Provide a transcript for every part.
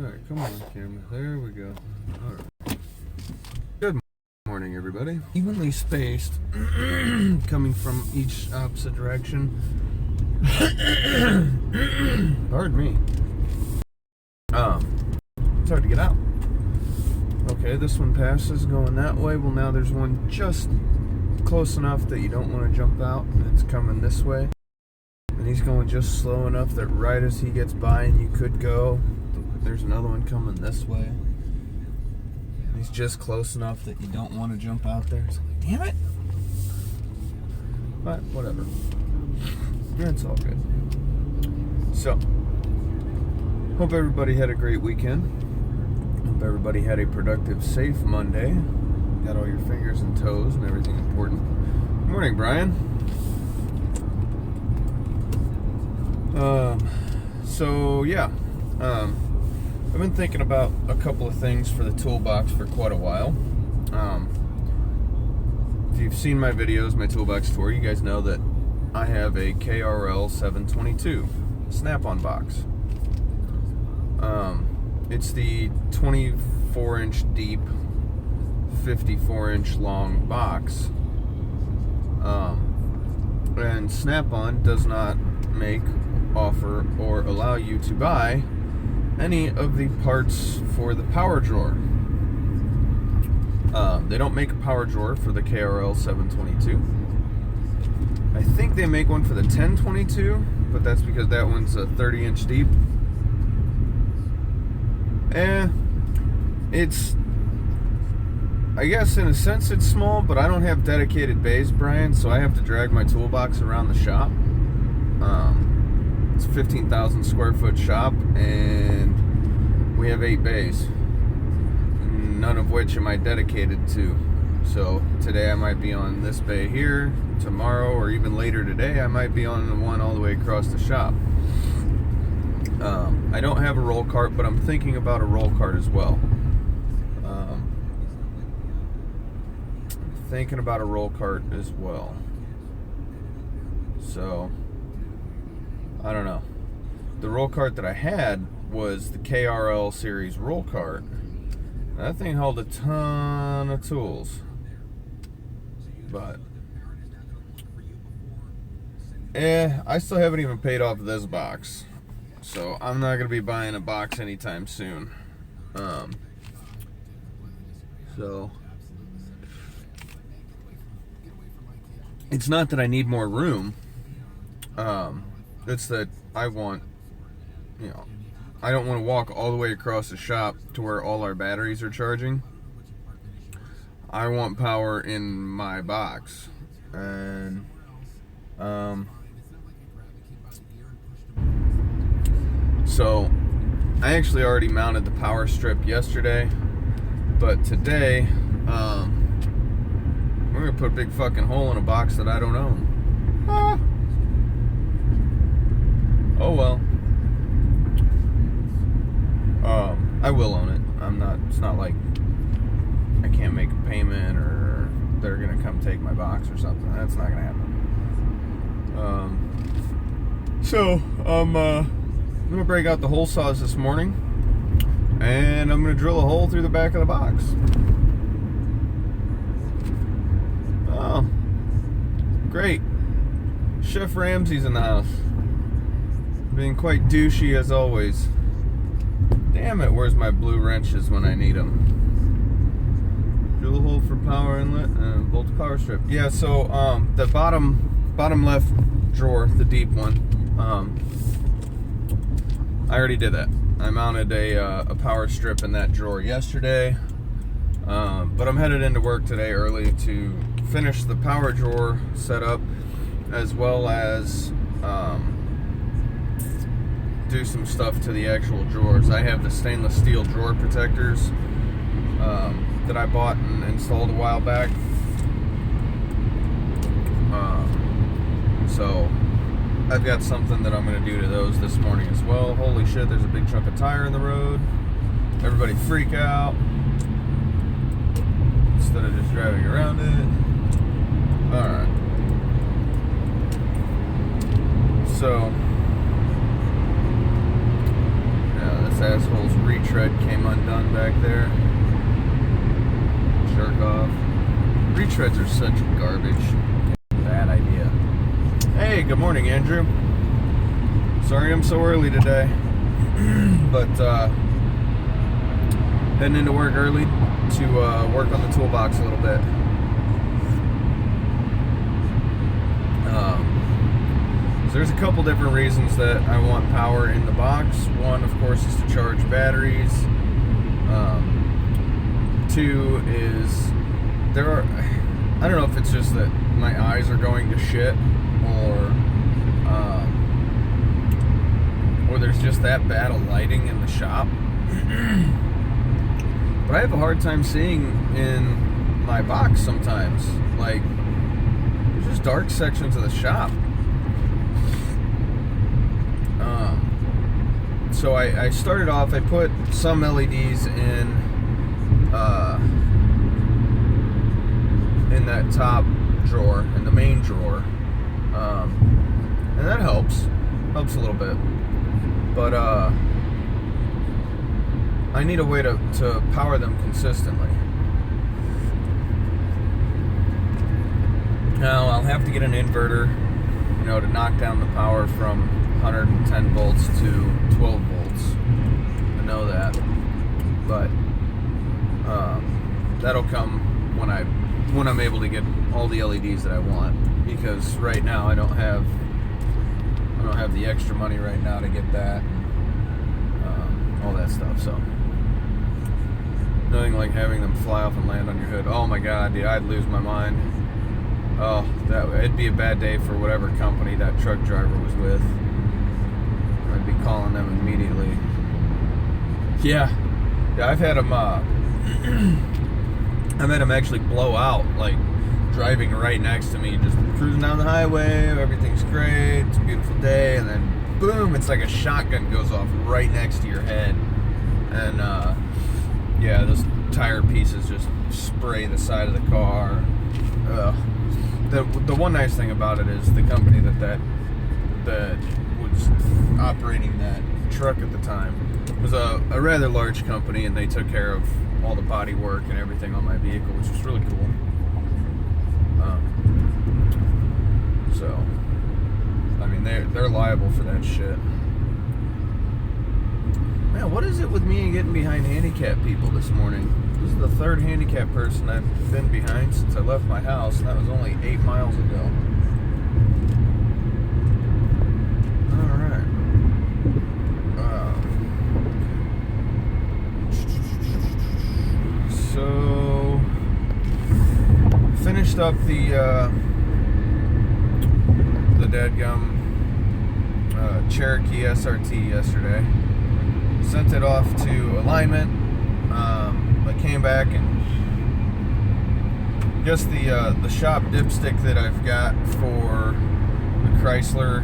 Alright, come on, camera. There we go. Alright. Good morning, everybody. Evenly spaced, coming from each opposite direction. Pardon me. It's hard to get out. Okay, this one passes going that way. Well, now there's one just close enough that you don't want to jump out, and it's coming this way. And he's going just slow enough that right as he gets by and you could go, there's another one coming this way. And he's just close enough that you don't want to jump out there. It's like, damn it! But whatever. It's all good. So, hope everybody had a great weekend. Hope everybody had a productive, safe Monday. Got all your fingers and toes and everything important. Good morning, Brian. I've been thinking about a couple of things for the toolbox for quite a while. If you've seen my videos, my toolbox tour, you guys know that I have a KRL 722 snap-on box. It's the 24-inch deep, 54-inch long box. And Snap-on does not make, offer, or allow you to buy any of the parts for the power drawer. They don't make a power drawer for the KRL 722. I think they make one for the 1022, but that's because that one's a 30-inch deep. It's, I guess in a sense it's small, but I don't have dedicated bays, Brian, so I have to drag my toolbox around the shop. It's a 15,000 square foot shop, and we have 8 bays, none of which am I dedicated to. So today I might be on this bay here, tomorrow or even later today I might be on the one all the way across the shop. I don't have a roll cart, but I'm thinking about a roll cart as well. So I don't know. The roll cart that I had was the KRL series roll cart. That thing held a ton of tools. But I still haven't even paid off this box. So I'm not gonna be buying a box anytime soon. So it's not that I need more room. It's that I want, I don't want to walk all the way across the shop to where all our batteries are charging. I want power in my box. And, so I actually already mounted the power strip yesterday, but today, we're gonna put a big fucking hole in a box that I don't own. Oh well. I will own it. It's not like I can't make a payment or they're gonna come take my box or something. That's not gonna happen. I'm gonna break out the hole saws this morning, and I'm gonna drill a hole through the back of the box. Oh, great. Chef Ramsay's in the house. Being quite douchey as always. Damn it, where's my blue wrenches when I need them? Drill a hole for power inlet and bolt the power strip. Yeah, so the bottom left drawer, the deep one, I already did that. I mounted a power strip in that drawer yesterday, but I'm headed into work today early to finish the power drawer setup, as well as do some stuff to the actual drawers. I have the stainless steel drawer protectors that I bought and installed a while back. So I've got something that I'm going to do to those this morning as well. Holy shit, there's a big chunk of tire in the road. Everybody freak out instead of just driving around it. Alright. So, yeah, this asshole's reaching retread came undone back there. Jerk off. Retreads are such garbage. Bad idea. Hey, good morning, Andrew. Sorry I'm so early today. But heading into work early to work on the toolbox a little bit. So there's a couple different reasons that I want power in the box. One, of course, is to charge batteries. Two is I don't know if it's just that my eyes are going to shit or there's just that bad of lighting in the shop. But I have a hard time seeing in my box sometimes. Like, there's just dark sections of the shop. So I started off, I put some LEDs in that top drawer, in the main drawer. And that helps a little bit. But I need a way to power them consistently. Now I'll have to get an inverter, to knock down the power from 110 volts to 12 volts. I know that, but that'll come when I'm able to get all the LEDs that I want. Because right now I don't have the extra money right now to get that, all that stuff. So nothing like having them fly off and land on your hood. Oh my god, dude, I'd lose my mind. Oh, it'd be a bad day for whatever company that truck driver was with. I'd be calling them immediately. Yeah, I've had them. I've had them actually blow out, like driving right next to me, just cruising down the highway. Everything's great. It's a beautiful day, and then boom! It's like a shotgun goes off right next to your head, and those tire pieces just spray the side of the car. The one nice thing about it is the company that was operating that truck at the time was a rather large company, and they took care of all the body work and everything on my vehicle, which was really cool. So, I mean, they're liable for that shit. Man, what is it with me and getting behind handicapped people this morning? This is the third handicapped person I've been behind since I left my house, and that was only 8 miles ago. Alright. So, finished up the dadgum Cherokee SRT yesterday. Sent it off to alignment. I came back, and I guess the shop dipstick that I've got for the Chrysler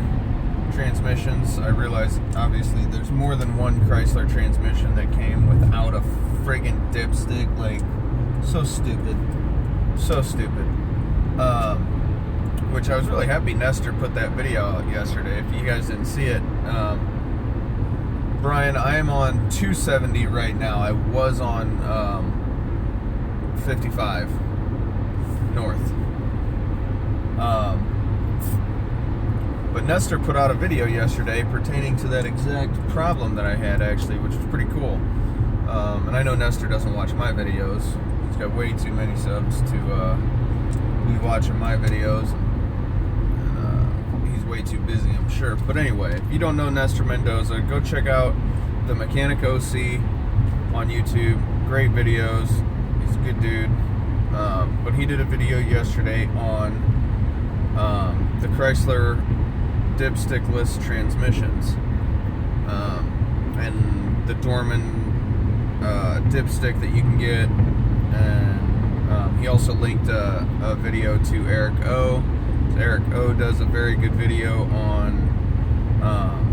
transmissions, I realized obviously there's more than one Chrysler transmission that came without a friggin' dipstick. Like, so stupid. Which I was really happy Nestor put that video out yesterday. If you guys didn't see it, Brian, I am on 270 right now. I was on 55 north. But Nestor put out a video yesterday pertaining to that exact problem that I had, actually, which was pretty cool. And I know Nestor doesn't watch my videos. He's got way too many subs to be watching my videos. Way too busy, I'm sure. But anyway, if you don't know Nestor Mendoza, go check out the Mechanic OC on YouTube. Great videos. He's a good dude. But he did a video yesterday on the Chrysler dipstickless transmissions, and the Dorman dipstick that you can get. And he also linked a video to Eric O. Eric O does a very good video on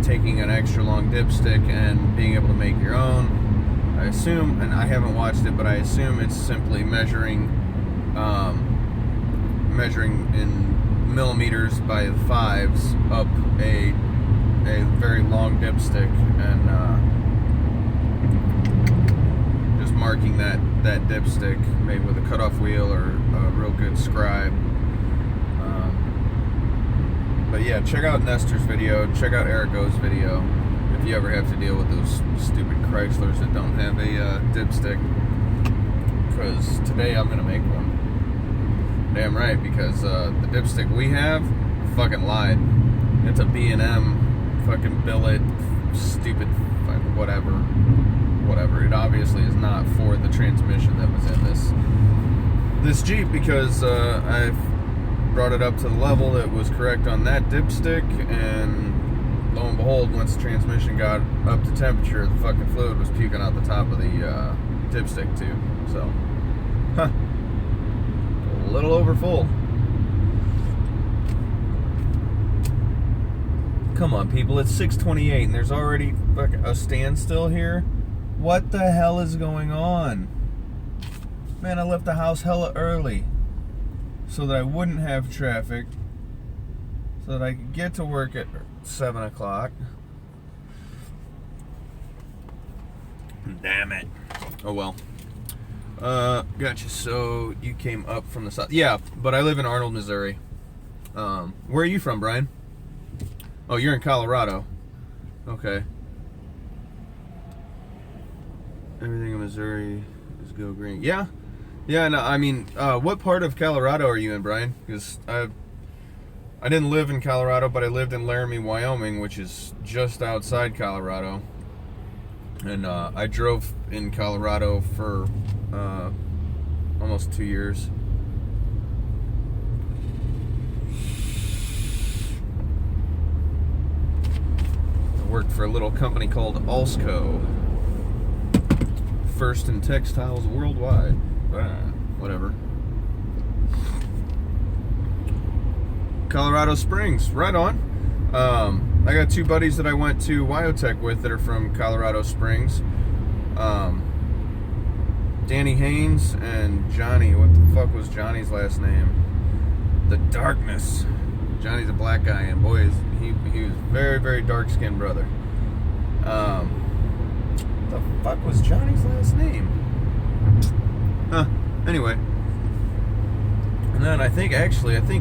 taking an extra long dipstick and being able to make your own. I assume, and I haven't watched it, but I assume it's simply measuring in millimeters by the fives up a very long dipstick, and marking that dipstick, maybe with a cutoff wheel or a real good scribe. But yeah, check out Nestor's video, check out Erico's video, if you ever have to deal with those stupid Chryslers that don't have a dipstick. Because today I'm going to make one. Damn right, because the dipstick we have fucking lied. It's a B&M fucking billet, stupid whatever. It obviously is not for the transmission that was in this Jeep, because I've brought it up to the level that was correct on that dipstick, and lo and behold, once the transmission got up to temperature, the fucking fluid was puking out the top of the dipstick too. So, a little over full. Come on, people, it's 6:28 and there's already a standstill here. What the hell is going on? Man, I left the house hella early so that I wouldn't have traffic, so that I could get to work at 7 o'clock. Damn it. Oh well. Gotcha. So you came up from the south. Yeah, but I live in Arnold, Missouri. Where are you from, Brian? Oh, you're in Colorado. Okay. Everything in Missouri is go green. Yeah. Yeah, no, I mean, what part of Colorado are you in, Brian? Because I didn't live in Colorado, but I lived in Laramie, Wyoming, which is just outside Colorado. And I drove in Colorado for almost 2 years. I worked for a little company called Alsco. First in textiles worldwide. Whatever. Colorado Springs, right on. I got two buddies that I went to Wyotech with that are from Colorado Springs. Danny Haynes and Johnny. What the fuck was Johnny's last name? The Darkness. Johnny's a black guy, and boy, he was very, very dark-skinned brother. What the fuck was Johnny's last name? Anyway. And then I think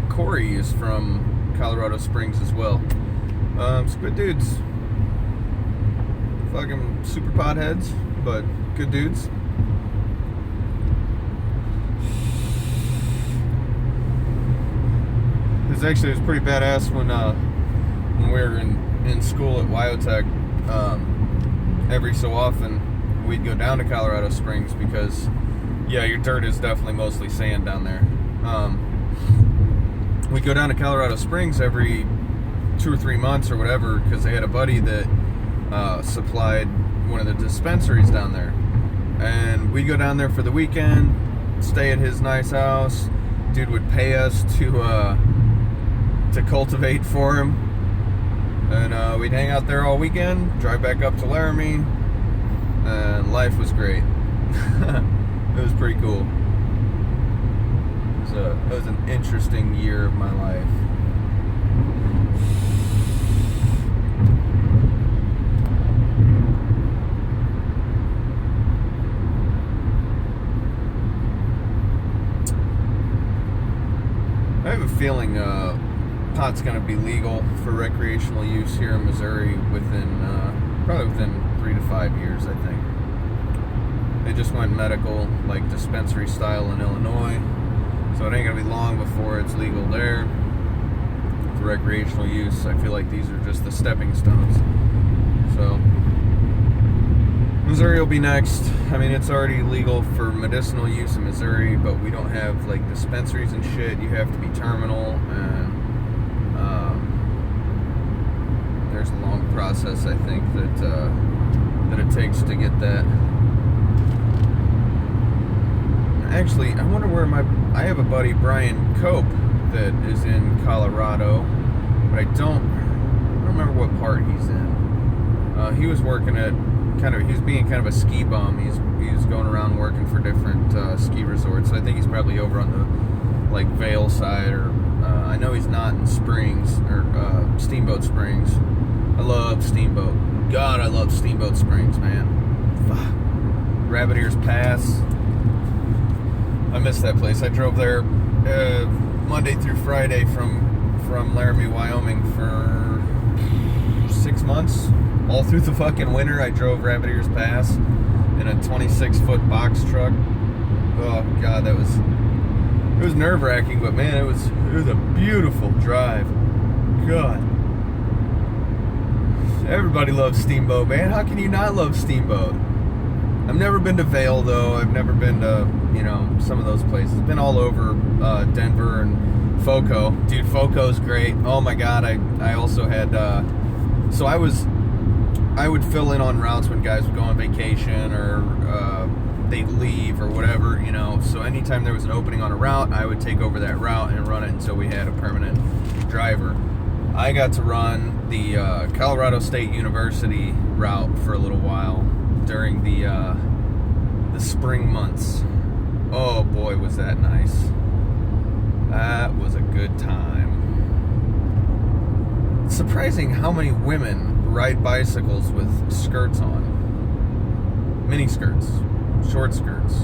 Corey is from Colorado Springs as well. Some good dudes. Fucking super potheads, but good dudes. It was pretty badass when we were in school at Wyotech. Every so often we'd go down to Colorado Springs because, yeah, your dirt is definitely mostly sand down there. We'd go down to Colorado Springs every 2 or 3 months or whatever, because they had a buddy that supplied one of the dispensaries down there, and we'd go down there for the weekend, stay at his nice house. Dude would pay us to cultivate for him, and we'd hang out there all weekend, drive back up to Laramie, and life was great. It was pretty cool. It was an interesting year of my life. I have a feeling pot's going to be legal for recreational use here in Missouri probably within 3 to 5 years, I think. They just went medical, like dispensary style in Illinois, so it ain't going to be long before it's legal there for recreational use. I feel like these are just the stepping stones. So Missouri will be next. I mean, it's already legal for medicinal use in Missouri, but we don't have like dispensaries and shit. You have to be terminal, and there's a long process, I think, that it takes to get that. Actually, I wonder where I have a buddy, Brian Cope, that is in Colorado, but I don't remember what part he's in. He was working at he's being kind of a ski bum. He's going around working for different ski resorts. So I think he's probably over on the like Vail side, or I know he's not in Springs or Steamboat Springs. I love Steamboat. God, I love Steamboat Springs, man. Fuck. Rabbit Ears Pass. I miss that place. I drove there Monday through Friday from Laramie, Wyoming for 6 months. All through the fucking winter, I drove Rabbit Ears Pass in a 26-foot box truck. Oh God, it was nerve-wracking, but man, it was a beautiful drive. God, everybody loves Steamboat, man. How can you not love Steamboat? I've never been to Vail though. I've never been to some of those places. Been all over Denver and Foco. Dude, Foco's great. Oh my God, I also had so I would fill in on routes when guys would go on vacation or they'd leave or whatever, so anytime there was an opening on a route, I would take over that route and run it until we had a permanent driver. I got to run the Colorado State University route for a little while during the spring months. Oh boy, was that nice. That was a good time. It's surprising how many women ride bicycles with skirts on. Mini skirts, short skirts.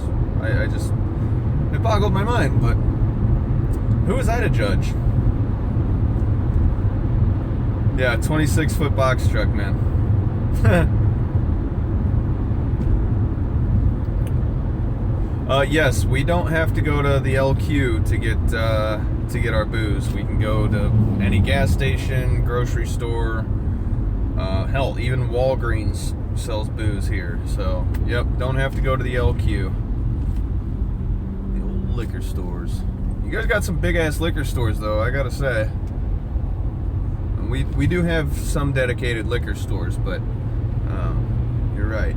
It boggled my mind, but who was I to judge? Yeah, 26-foot box truck, man. Yes, we don't have to go to the LQ to get our booze. We can go to any gas station, grocery store. Hell, even Walgreens sells booze here. So, yep, don't have to go to the LQ. The old liquor stores. You guys got some big-ass liquor stores, though, I gotta say. And we do have some dedicated liquor stores, but you're right.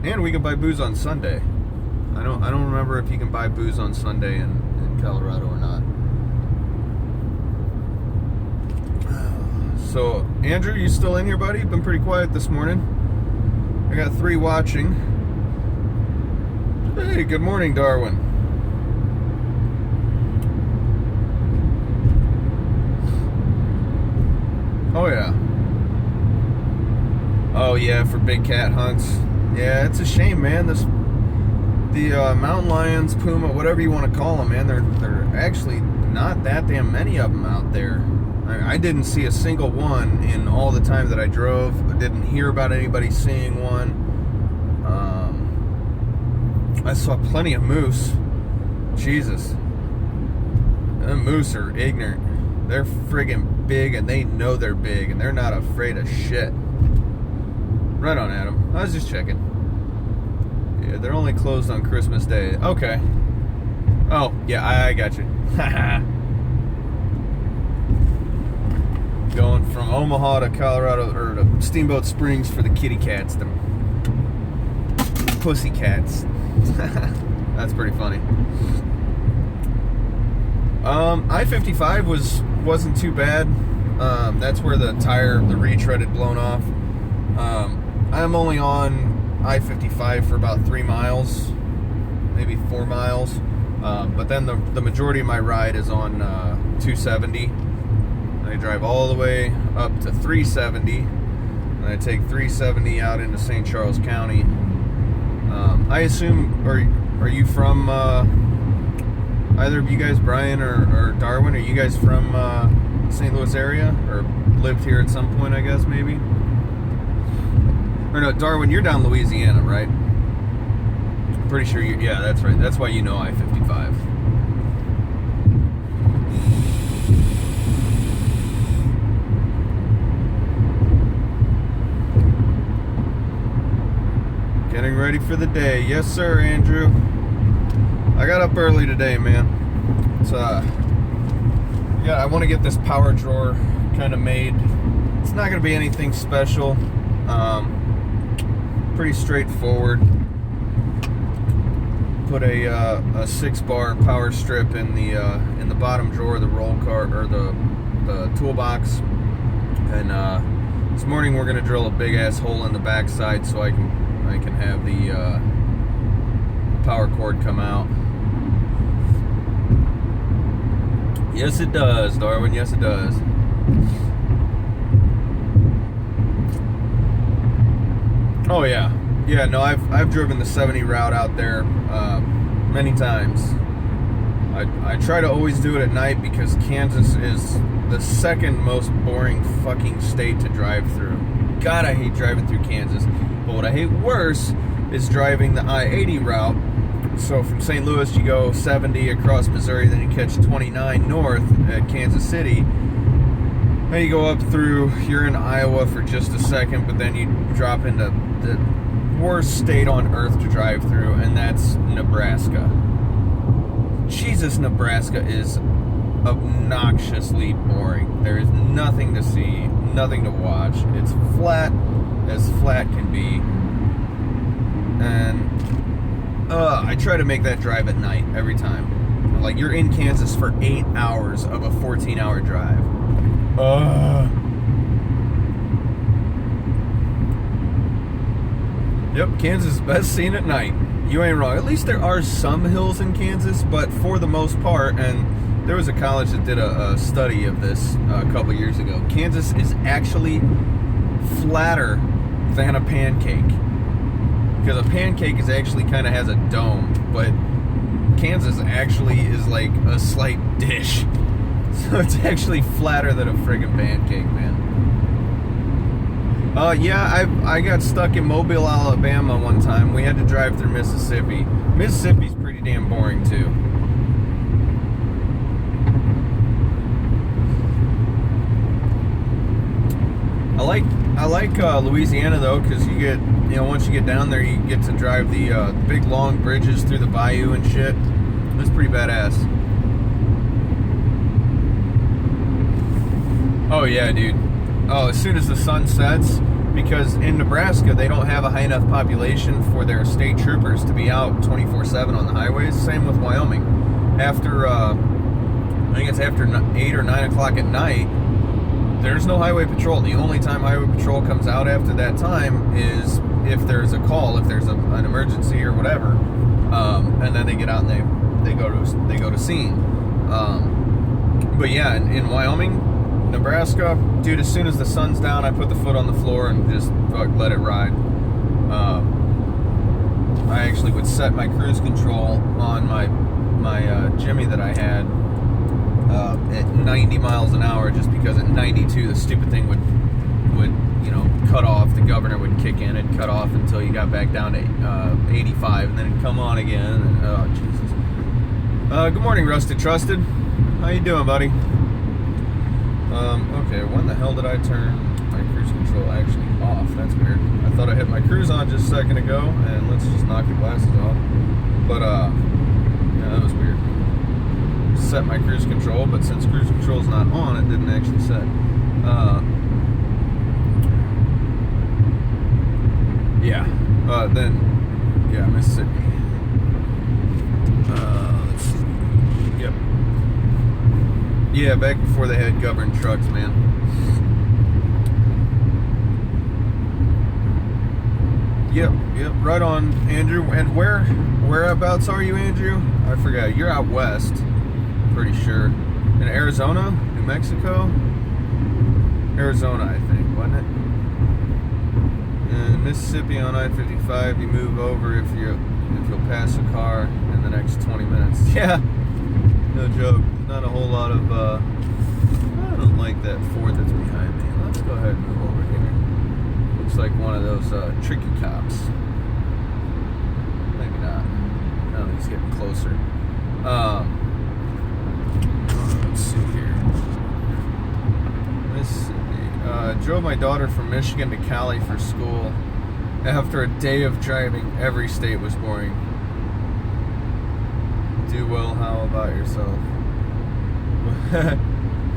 And we can buy booze on Sunday. I don't remember if you can buy booze on Sunday in Colorado or not. So, Andrew, you still in here, buddy? You've been pretty quiet this morning. I got 3 watching. Hey, good morning, Darwin. Oh, yeah. Oh, yeah, for big cat hunts. Yeah, it's a shame, man. The mountain lions, puma, whatever you want to call them, man, they're actually not that damn many of them out there. I didn't see a single one in all the time that I drove. I didn't hear about anybody seeing one. I saw plenty of moose. Jesus. Them moose are ignorant. They're friggin' big, and they know they're big, and they're not afraid of shit. Right on, Adam. I was just checking. Yeah, they're only closed on Christmas Day. Okay. Oh, yeah, I got you. Going from Omaha to Colorado, or to Steamboat Springs for the kitty cats, them pussy cats. That's pretty funny. I-55 wasn't too bad. That's where the retread had blown off. I'm only on I-55 for about 3 miles, maybe 4 miles. But then the majority of my ride is on 270. I drive all the way up to 370, and I take 370 out into St. Charles County. I assume, are you from either of you guys, Brian or Darwin? Are you guys from St. Louis area, or lived here at some point, I guess, maybe? Or no, Darwin, you're down Louisiana, right? I'm pretty sure you. Yeah, that's right. That's why you know I-55. Getting ready for the day. Yes, sir, Andrew. I got up early today, man. It's yeah, I want to get this power drawer kind of made. It's not going to be anything special. Pretty straightforward. Put a 6-bar power strip in the bottom drawer of the roll cart, or the toolbox. And this morning we're going to drill a big ass hole in the backside so I can have the power cord come out. Yes, it does, Darwin. Yes, it does. Oh, yeah. Yeah, no, I've driven the 70 route out there many times. I try to always do it at night because Kansas is the second most boring fucking state to drive through. God, I hate driving through Kansas. But what I hate worse is driving the I-80 route. So from St. Louis, you go 70 across Missouri, then you catch 29 north at Kansas City. Then you go up through, you're in Iowa for just a second, but then you drop into the worst state on earth to drive through, and that's Nebraska. Jesus, Nebraska is obnoxiously boring. There is nothing to see, nothing to watch. It's flat as flat can be. And I try to make that drive at night every time. Like, you're in Kansas for 8 hours of a 14-hour drive. Yep, Kansas is best seen at night. You ain't wrong. At least there are some hills in Kansas, but for the most part, and there was a college that did a study of this a couple years ago, Kansas is actually flatter than a pancake. Because a pancake is actually kind of has a dome, but Kansas actually is like a slight dish. So it's actually flatter than a friggin' pancake, man. Yeah, I got stuck in Mobile, Alabama one time. We had to drive through Mississippi. Mississippi's pretty damn boring too. I like Louisiana though, because you get, you know, once you get down there, you get to drive the big long bridges through the bayou and shit. It's pretty badass. Oh yeah, dude. Oh, as soon as the sun sets, because in Nebraska they don't have a high enough population for their state troopers to be out 24/7 on the highways. Same with Wyoming. After I think it's after 8 or 9 o'clock at night, there's no highway patrol. The only time highway patrol comes out after that time is if there's a call, if there's an emergency or whatever, and then they get out and they go to scene. But yeah, in Wyoming, Nebraska, dude, as soon as the sun's down, I put the foot on the floor and just let it ride. I actually would set my cruise control on my Jimmy that I had at 90 miles an hour, just because at 92 the stupid thing would you know, cut off. The governor would kick in and cut off until you got back down to 85, and then it'd come on again. And, oh Jesus! Good morning, Rusted Trusted. How you doing, buddy? Okay, when the hell did I turn my cruise control actually off? That's weird. I thought I hit my cruise on just a second ago, and let's just knock the glasses off. But yeah, that was weird. Set my cruise control, but since cruise control is not on, it didn't actually set. Then yeah, Mississippi. Let's see. Yep. Yeah, back before they had governed trucks, man. Yep, right on, Andrew. And whereabouts are you, Andrew? I forgot. You're out west, pretty sure. In Arizona, New Mexico, Arizona, I think, wasn't it? In Mississippi on I-55, you move over if you'll pass a car in the next 20 minutes. Yeah, no joke. Not a whole lot of. I don't like that Ford that's behind me. Let's go ahead and move over here. Looks like one of those tricky cops. Maybe not. No, he's getting closer. Let's see here. Mississippi. Drove my daughter from Michigan to Cali for school. After a day of driving, every state was boring. Do well. How about yourself?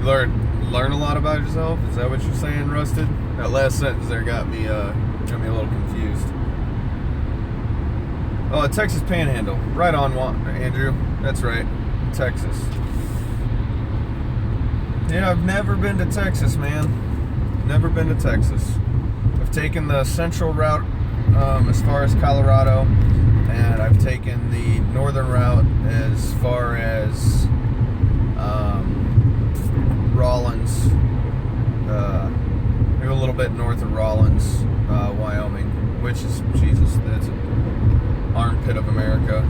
learn a lot about yourself? Is that what you're saying, Rusted? That last sentence there got me a little confused. Oh, Texas Panhandle. Right on, Andrew. That's right. Texas. Yeah, I've never been to Texas, man. Never been to Texas. I've taken the central route as far as Colorado, and I've taken the northern route as far as Rawlins, maybe a little bit north of Rawlins, Wyoming, which is, Jesus, that's an armpit of America.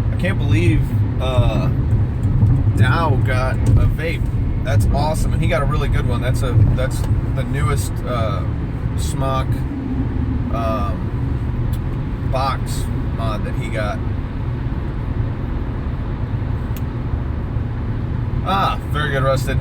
I can't believe Dow got a vape. That's awesome, and he got a really good one. That's the newest smock box mod that he got. Very good, Rusted.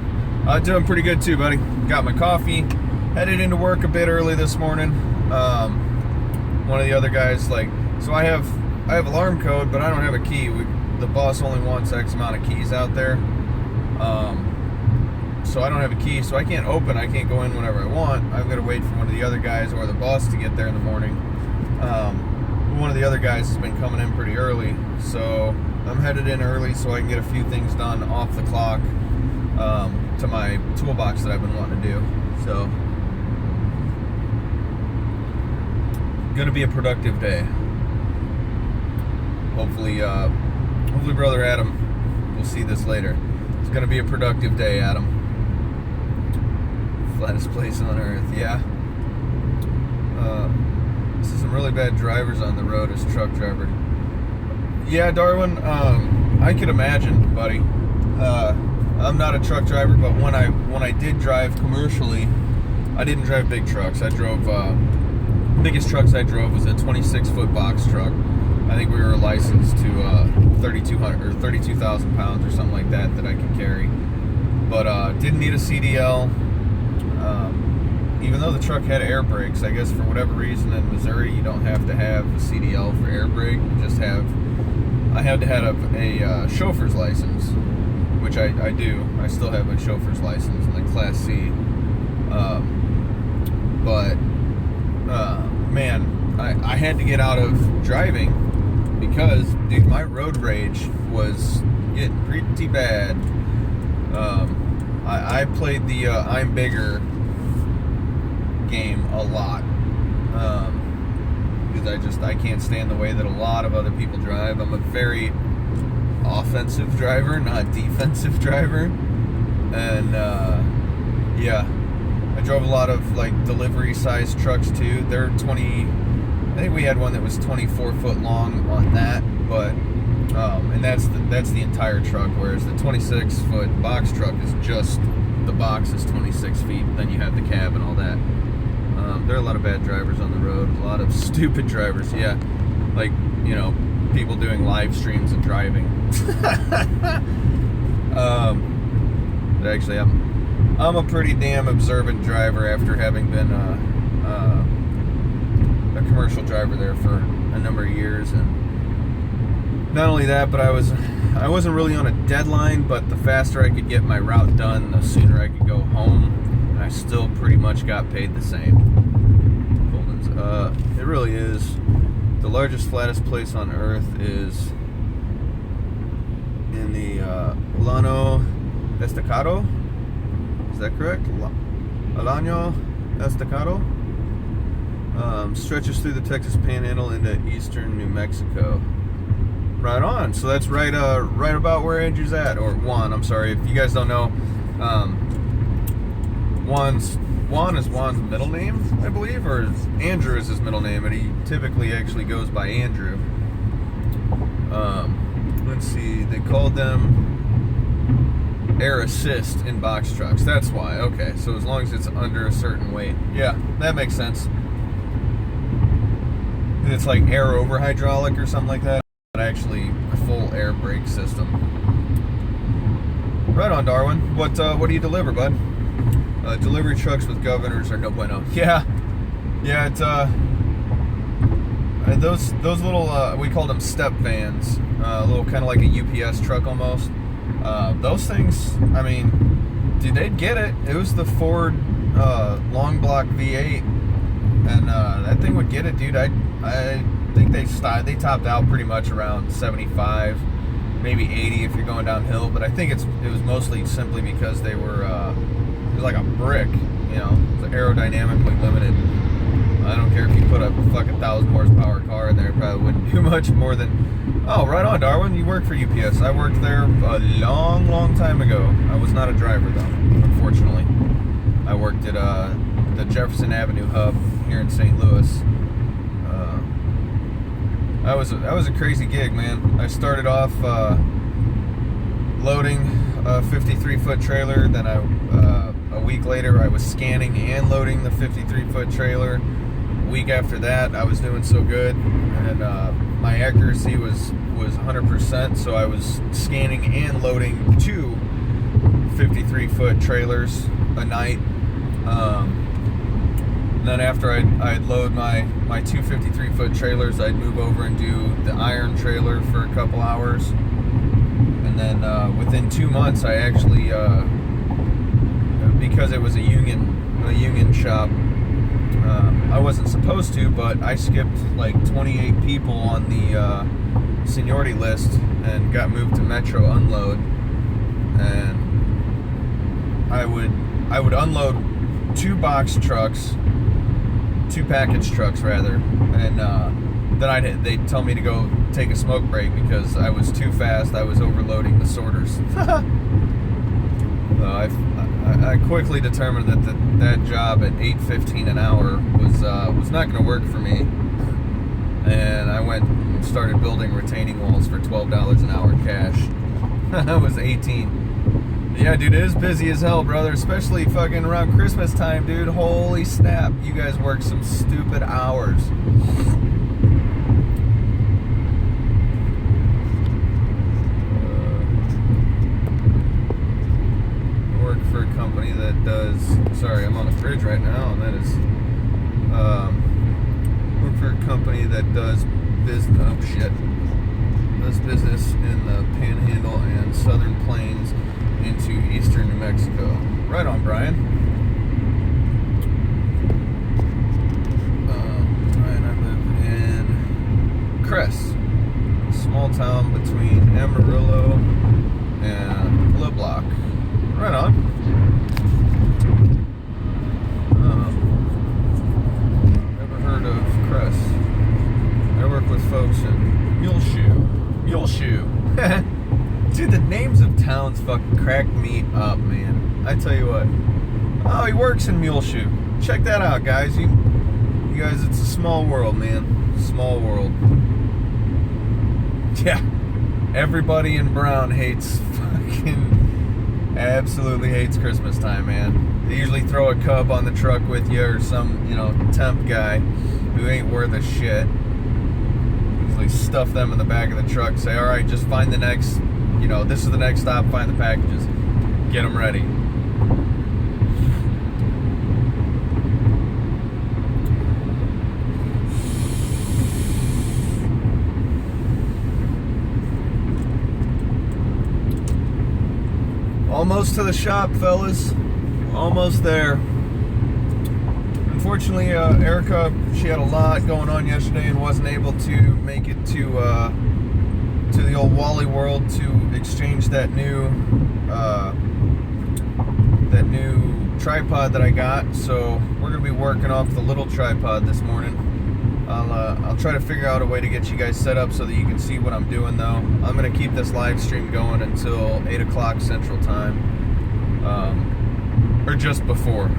Doing pretty good too, buddy. Got my coffee. Headed into work a bit early this morning. One of the other guys, so I have alarm code, but I don't have a key. The boss only wants X amount of keys out there. So I don't have a key, so I can't go in whenever I want. I've got to wait for one of the other guys or the boss to get there in the morning. One of the other guys has been coming in pretty early, so I'm headed in early so I can get a few things done off the clock to my toolbox that I've been wanting to do. So, gonna be a productive day. Hopefully Brother Adam will see this later. It's gonna be a productive day, Adam. Flattest place on earth, yeah. This is some really bad drivers on the road as a truck driver. Yeah, Darwin, I could imagine, buddy. I'm not a truck driver, but when I did drive commercially, I didn't drive big trucks. I drove, biggest trucks I drove was a 26-foot box truck. I think we were licensed to 3,200 or 32,000 pounds or something like that I could carry. But didn't need a CDL. Even though the truck had air brakes, I guess for whatever reason in Missouri you don't have to have a CDL for air brake. You just I had to have a chauffeur's license, which I do. I still have my chauffeur's license in the Class C. Man, I had to get out of driving because, dude, my road rage was getting pretty bad. I played the I'm Bigger game a lot because I can't stand the way that a lot of other people drive. I'm a very offensive driver, not defensive driver, and yeah, I drove a lot of delivery sized trucks too. They're 20. I think we had one that was 24 foot long on that, but and that's the entire truck, whereas the 26 foot box truck is just the box is 26 feet. Then you have the cab and all that. There are a lot of bad drivers on the road, a lot of stupid drivers, yeah, people doing live streams and driving. But actually, I'm a pretty damn observant driver after having been a commercial driver there for a number of years, and not only that, but I wasn't really on a deadline, but the faster I could get my route done, the sooner I could go home. I still pretty much got paid the same. It really is. The largest, flattest place on Earth is in the Llano Estacado. Is that correct? Llano Estacado. Stretches through the Texas Panhandle into eastern New Mexico. Right on. So that's right about where Andrew's at, or Juan. I'm sorry if you guys don't know. Juan is Juan's middle name, I believe, or Andrew is his middle name, and he typically actually goes by Andrew. Let's see, they called them air assist in box trucks. That's why. Okay, so as long as it's under a certain weight. Yeah, that makes sense. It's like air over hydraulic or something like that, but actually a full air brake system. Right on, Darwin. What do you deliver, bud? Delivery trucks with governors are no bueno. Yeah, it's those little we called them step vans, little kind of like a UPS truck almost. Those things, I mean, dude, they'd get it. It was the Ford long block V8, and that thing would get it, dude. I think they topped out pretty much around 75, maybe 80 if you're going downhill. But I think it was mostly simply because they were. It was like a brick, it was aerodynamically limited. I don't care if you put a fucking 1,000 horsepower car in there, it probably wouldn't do much more than, oh, right on, Darwin, you work for UPS. I worked there a long, long time ago. I was not a driver, though, unfortunately. I worked at the Jefferson Avenue hub here in St. Louis. That was a crazy gig, man. I started off loading a 53-foot trailer, then a week later I was scanning and loading the 53-foot trailer. A week after that I was doing so good, and my accuracy was 100%, so I was scanning and loading 2 53-foot trailers a night. And then after I'd load my 2 53-foot trailers, I'd move over and do the iron trailer for a couple hours. And then within 2 months, I actually, because it was a union shop, I wasn't supposed to, but I skipped like 28 people on the seniority list and got moved to Metro Unload. And I would unload 2 box trucks, 2 package trucks rather, and then they'd tell me to go take a smoke break because I was too fast. I was overloading the sorters. I quickly determined that job at $8.15 an hour was not going to work for me, and I went and started building retaining walls for $12 an hour cash. I was 18. Yeah, dude, it is busy as hell, brother, especially fucking around Christmas time, dude. Holy snap, you guys work some stupid hours. I work for a company that does, sorry, I'm on a bridge right now, and that is, work for a company that does business, does business in the Panhandle and Southern Plains into eastern New Mexico. Right on, Brian. Brian, I live in Cress, a small town between Amarillo and Liblock. Right on. Never heard of Cress. I work with folks in Muleshoe. Dude, the names of towns fucking crack me up, man. I tell you what. Oh, he works in Muleshoe. Check that out, guys. You guys, it's a small world, man. Small world. Yeah. Everybody in Brown absolutely hates Christmas time, man. They usually throw a cub on the truck with you or some, temp guy who ain't worth a shit. Usually stuff them in the back of the truck, say, all right, just find the next, this is the next stop, find the packages, get them ready. Almost to the shop, fellas. Almost there. Unfortunately, Erica, she had a lot going on yesterday and wasn't able to make it to the old Wally World to exchange that new tripod that I got. So we're gonna be working off the little tripod this morning. I'll try to figure out a way to get you guys set up so that you can see what I'm doing, though. I'm gonna keep this live stream going until 8 o'clock Central Time, or just before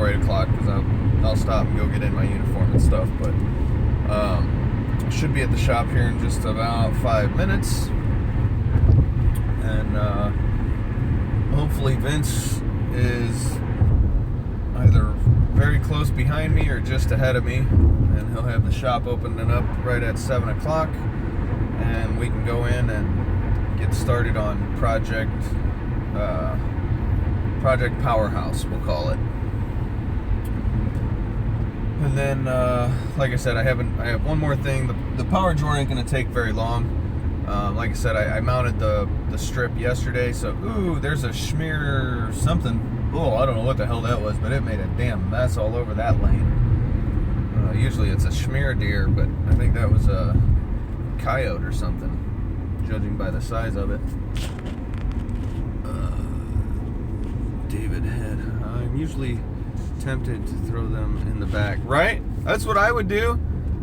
8 o'clock, because I'll stop and go get in my uniform and stuff. But I should be at the shop here in just about 5 minutes, and hopefully Vince is either very close behind me or just ahead of me, and he'll have the shop opening up right at 7 o'clock, and we can go in and get started on Project Powerhouse, we'll call it. And then, like I said, I have one more thing. The power drawer ain't gonna take very long. Like I said, I mounted the strip yesterday, so ooh, there's a schmear something. Oh, I don't know what the hell that was, but it made a damn mess all over that lane. Usually it's a schmear deer, but I think that was a coyote or something, judging by the size of it. David head. I'm usually tempted to throw them in the back. Right? That's what I would do.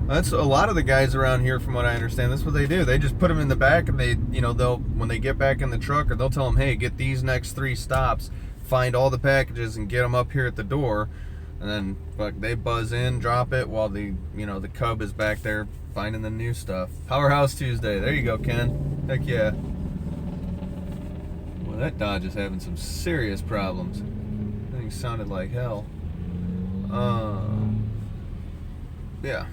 That's a lot of the guys around here, from what I understand. That's what they do. They just put them in the back, and they, you know, they'll, when they get back in the truck, or they'll tell them, hey, get these next 3 stops, find all the packages, and get them up here at the door. And then, fuck, they buzz in, drop it, while the, you know, the cub is back there finding the new stuff. Powerhouse Tuesday. There you go, Ken. Heck yeah. Well, that Dodge is having some serious problems. That thing sounded like hell. Yeah.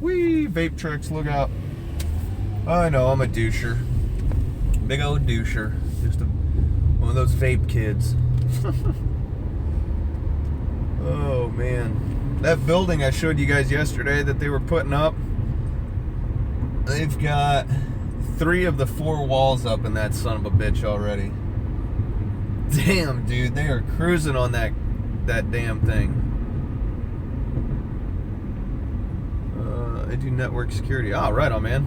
Whee! Vape trucks, look out. I know, I'm a doucher. Big old doucher. Just one of those vape kids. Oh, man. That building I showed you guys yesterday that they were putting up, they've got 3 of the 4 walls up in that son of a bitch already. Damn, dude, they are cruising on that damn thing. I do network security. Oh, right on, man.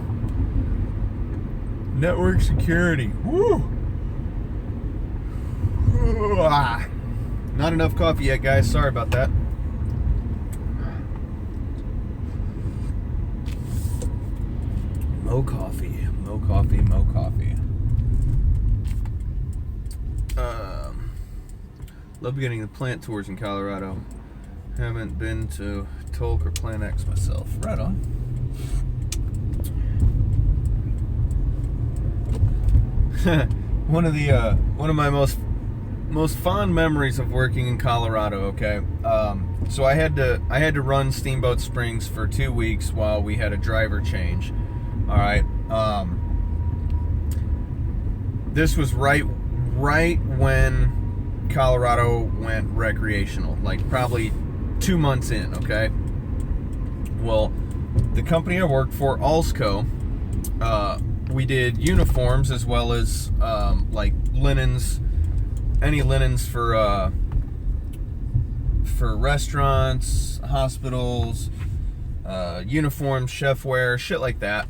Network security. Woo! Not enough coffee yet, guys. Sorry about that. Mo coffee. Mo coffee. Mo coffee. Love getting the plant tours in Colorado. Haven't been to Tolk or Plant X myself. Right on. One of my most fond memories of working in Colorado. Okay, so I had to run Steamboat Springs for 2 weeks while we had a driver change. All right, this was right when Colorado went recreational, like probably 2 months in. Okay, well, the company I worked for, Allsco, we did uniforms as well as like linens, any linens for restaurants, hospitals, uniforms, chefware, shit like that.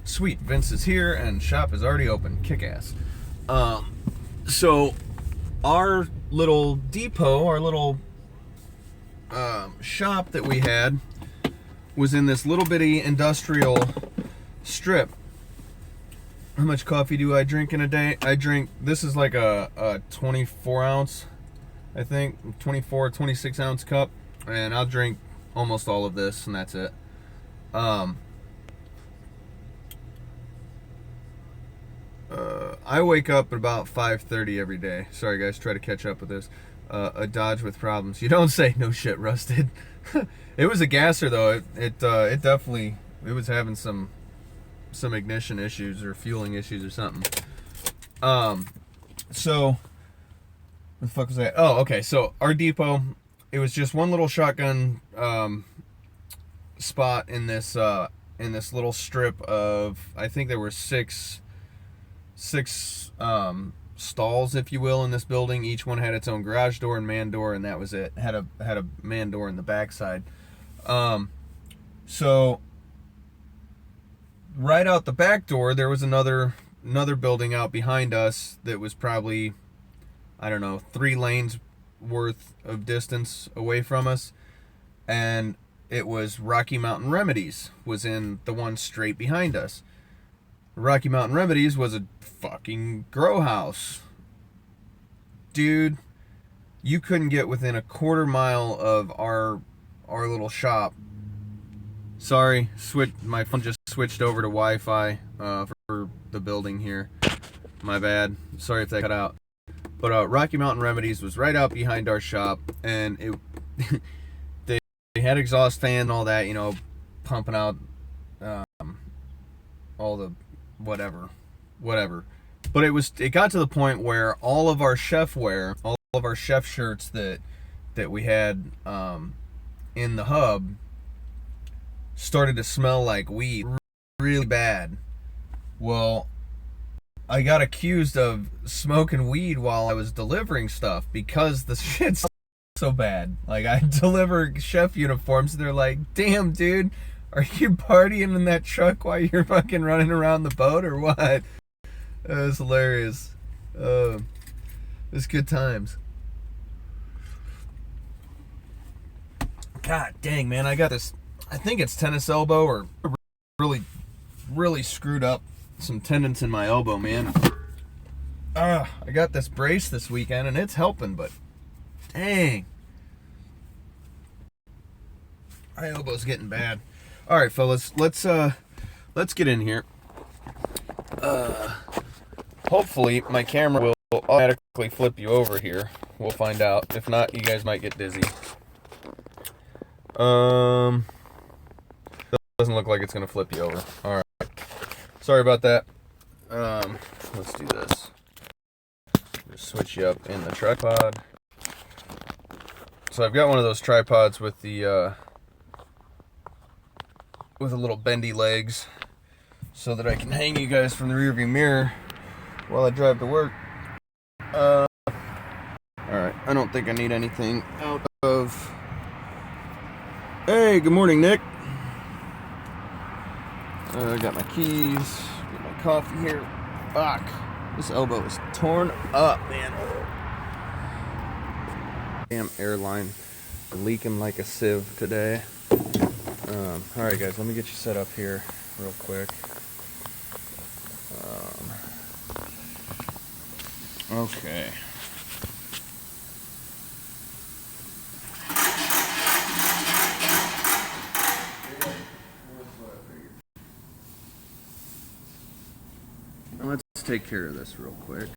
Sweet, Vince is here and shop is already open. Kick ass. So our little depot, our little shop that we had was in this little bitty industrial strip. How much coffee do I drink in a day? I drink, this is like a 24 ounce, I think, 24, 26 ounce cup, and I'll drink almost all of this, and that's it. I wake up at about 5:30 every day. Sorry guys, try to catch up with this. A Dodge with problems. You don't say. No shit, Rusted. It was a gasser though. It definitely, it was having some ignition issues or fueling issues or something. So what the fuck was that? Oh, okay. So our depot, it was just one little shotgun spot in this little strip of, I think there were six stalls, if you will, in this building. Each one had its own garage door and man door, and that was it. Had a man door in the backside. So right out the back door, there was another building out behind us that was probably, I don't know, 3 lanes worth of distance away from us, and it was Rocky Mountain Remedies was in the one straight behind us. Rocky Mountain Remedies was a fucking grow house. Dude, you couldn't get within a quarter mile of our little shop. Sorry, my phone just switched over to Wi-Fi for the building here. My bad. Sorry if that cut out. But Rocky Mountain Remedies was right out behind our shop, and it they had exhaust fan and all that, you know, pumping out all the whatever. But it got to the point where all of our chef wear, all of our chef shirts that we had in the hub started to smell like weed really bad. Well, I got accused of smoking weed while I was delivering stuff because the shit's so bad. Like, I deliver chef uniforms and they're like, damn dude, Are you partying in that truck while you're fucking running around the boat or what? That was hilarious. It's good times. God dang, man, I got this, I think it's tennis elbow or really screwed up some tendons in my elbow, man. I got this brace this weekend and it's helping, but dang. My elbow's getting bad. All right, fellas, let's get in here. Hopefully my camera will automatically flip you over here. We'll find out. If not, you guys might get dizzy. Doesn't look like it's gonna flip you over. All right. Sorry about that. Let's do this. Just switch you up in the tripod. So I've got one of those tripods with the with a little bendy legs, so that I can hang you guys from the rearview mirror while I drive to work. All right. I don't think I need anything out of. Hey, good morning, Nick. I got my keys, got my coffee here. Fuck, this elbow is torn up, man. Damn airline leaking like a sieve today. Alright guys, let me get you set up here real quick. Okay. Let's take care of this real quick.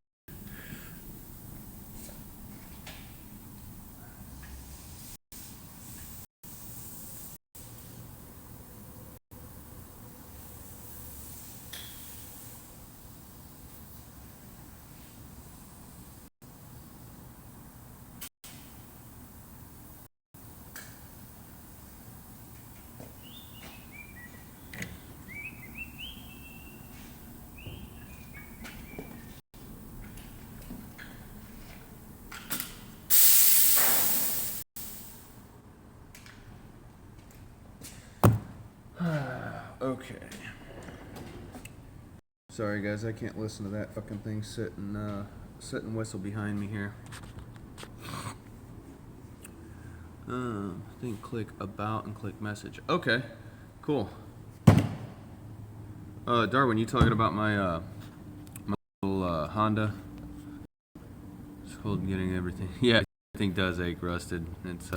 Okay. Sorry guys, I can't listen to that fucking thing sit and whistle behind me here. I think click about and click message. Okay, cool. Darwin, you talking about my my little Honda? It's cold getting everything. Yeah, I think does ache, rusted. It's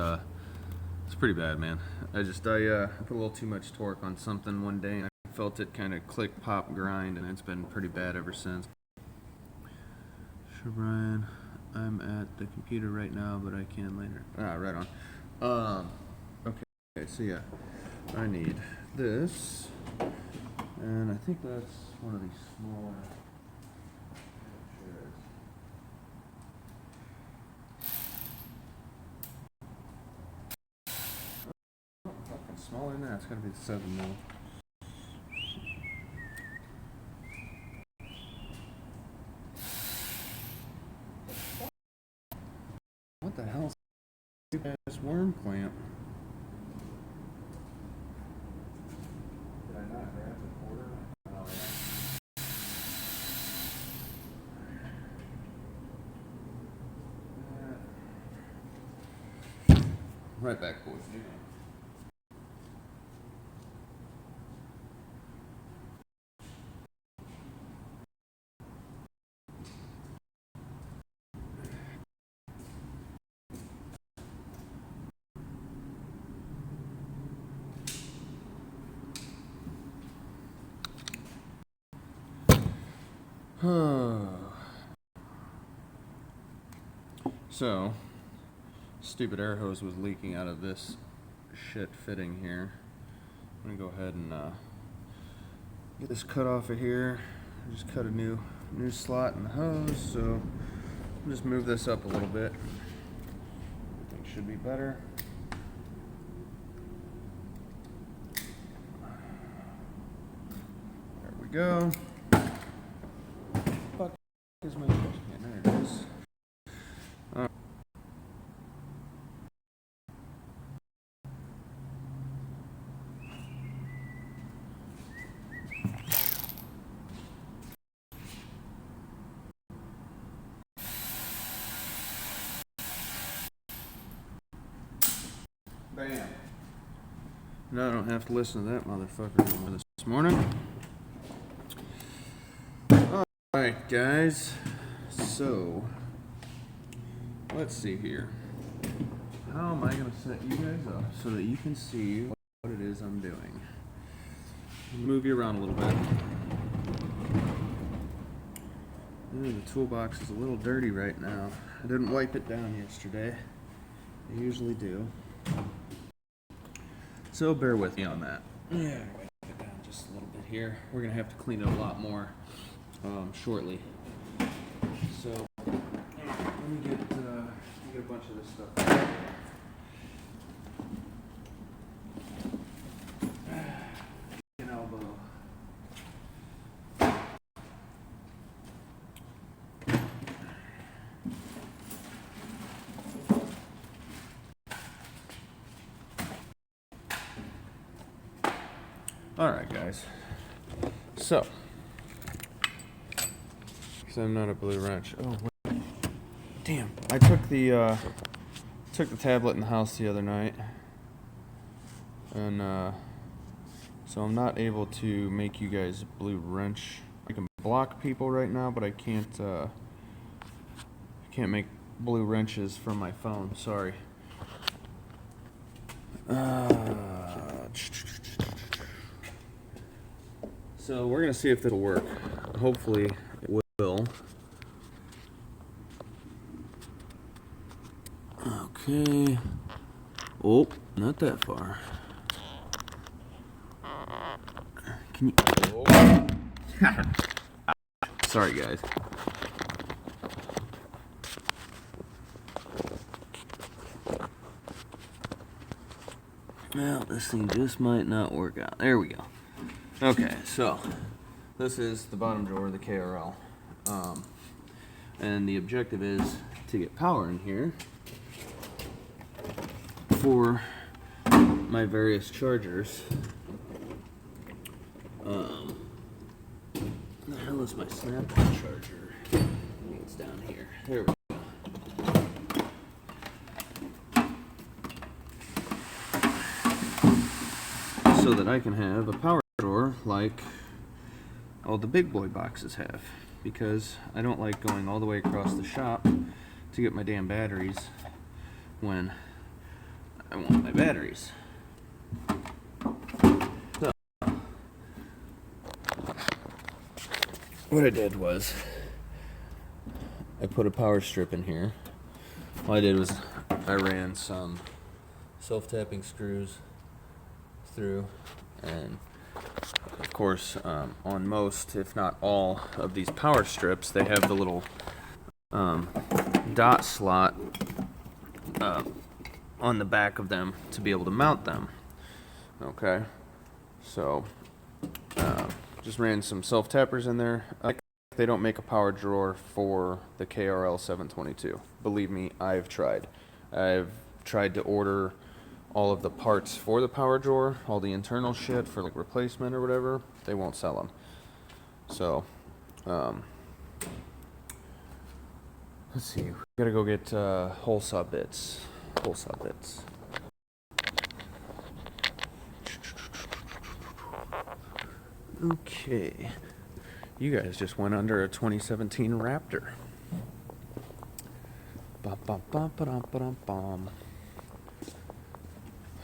pretty bad, man. I put a little too much torque on something one day and I felt it kind of click, pop, grind, and it's been pretty bad ever since. Sure, Brian, I'm at the computer right now, but I can later. Right on. Okay, so yeah, I need this, and I think that's one of these smaller chairs. Smaller than that, it's gotta be the 7 mil. What the hell is this worm clamp? Did I not grab the quarter? Oh, yeah. Right back, boys. So, stupid air hose was leaking out of this shit fitting here. I'm gonna go ahead and get this cut off of here. Just cut a new slot in the hose. So, I'll just move this up a little bit. Everything should be better. There we go. Fuck is my trash can? There it is. Bam. Now I don't have to listen to that motherfucker anymore this morning. Alright, guys. So, let's see here. How am I going to set you guys up so that you can see what it is I'm doing? Move you around a little bit. Ooh, the toolbox is a little dirty right now. I didn't wipe it down yesterday. I usually do. So bear with me on that. Yeah, I'm gonna wipe it down just a little bit here. We're gonna have to clean it a lot more shortly. So let me get a bunch of this stuff. An elbow. Alright, guys. So, because I'm not a blue wrench. Oh, wait. Damn. I took the tablet in the house the other night. And, so I'm not able to make you guys blue wrench. I can block people right now, but I can't make blue wrenches from my phone. Sorry. So we're gonna see if it'll work. Hopefully it will. Okay. Oh, not that far. Can you? Oh. Sorry, guys. Well, this thing just might not work out. There we go. Okay, so this is the bottom drawer of the KRL. And the objective is to get power in here for my various chargers. The hell is my Snap-on charger? I think it's down here. There we go. So that I can have a power drawer like all the big boy boxes have, because I don't like going all the way across the shop to get my damn batteries when I want my batteries. So what I did was I put a power strip in here. All I did was I ran some self-tapping screws through, and of course on most, if not all, of these power strips, they have the little dot slot on the back of them to be able to mount them. Okay, so just ran some self-tappers in there. They don't make a power drawer for the KRL 722. Believe me, I've tried to order all of the parts for the power drawer, all the internal shit for like replacement or whatever. They won't sell them. So let's see, we gotta go get hole saw bits. Okay, you guys just went under a 2017 Raptor.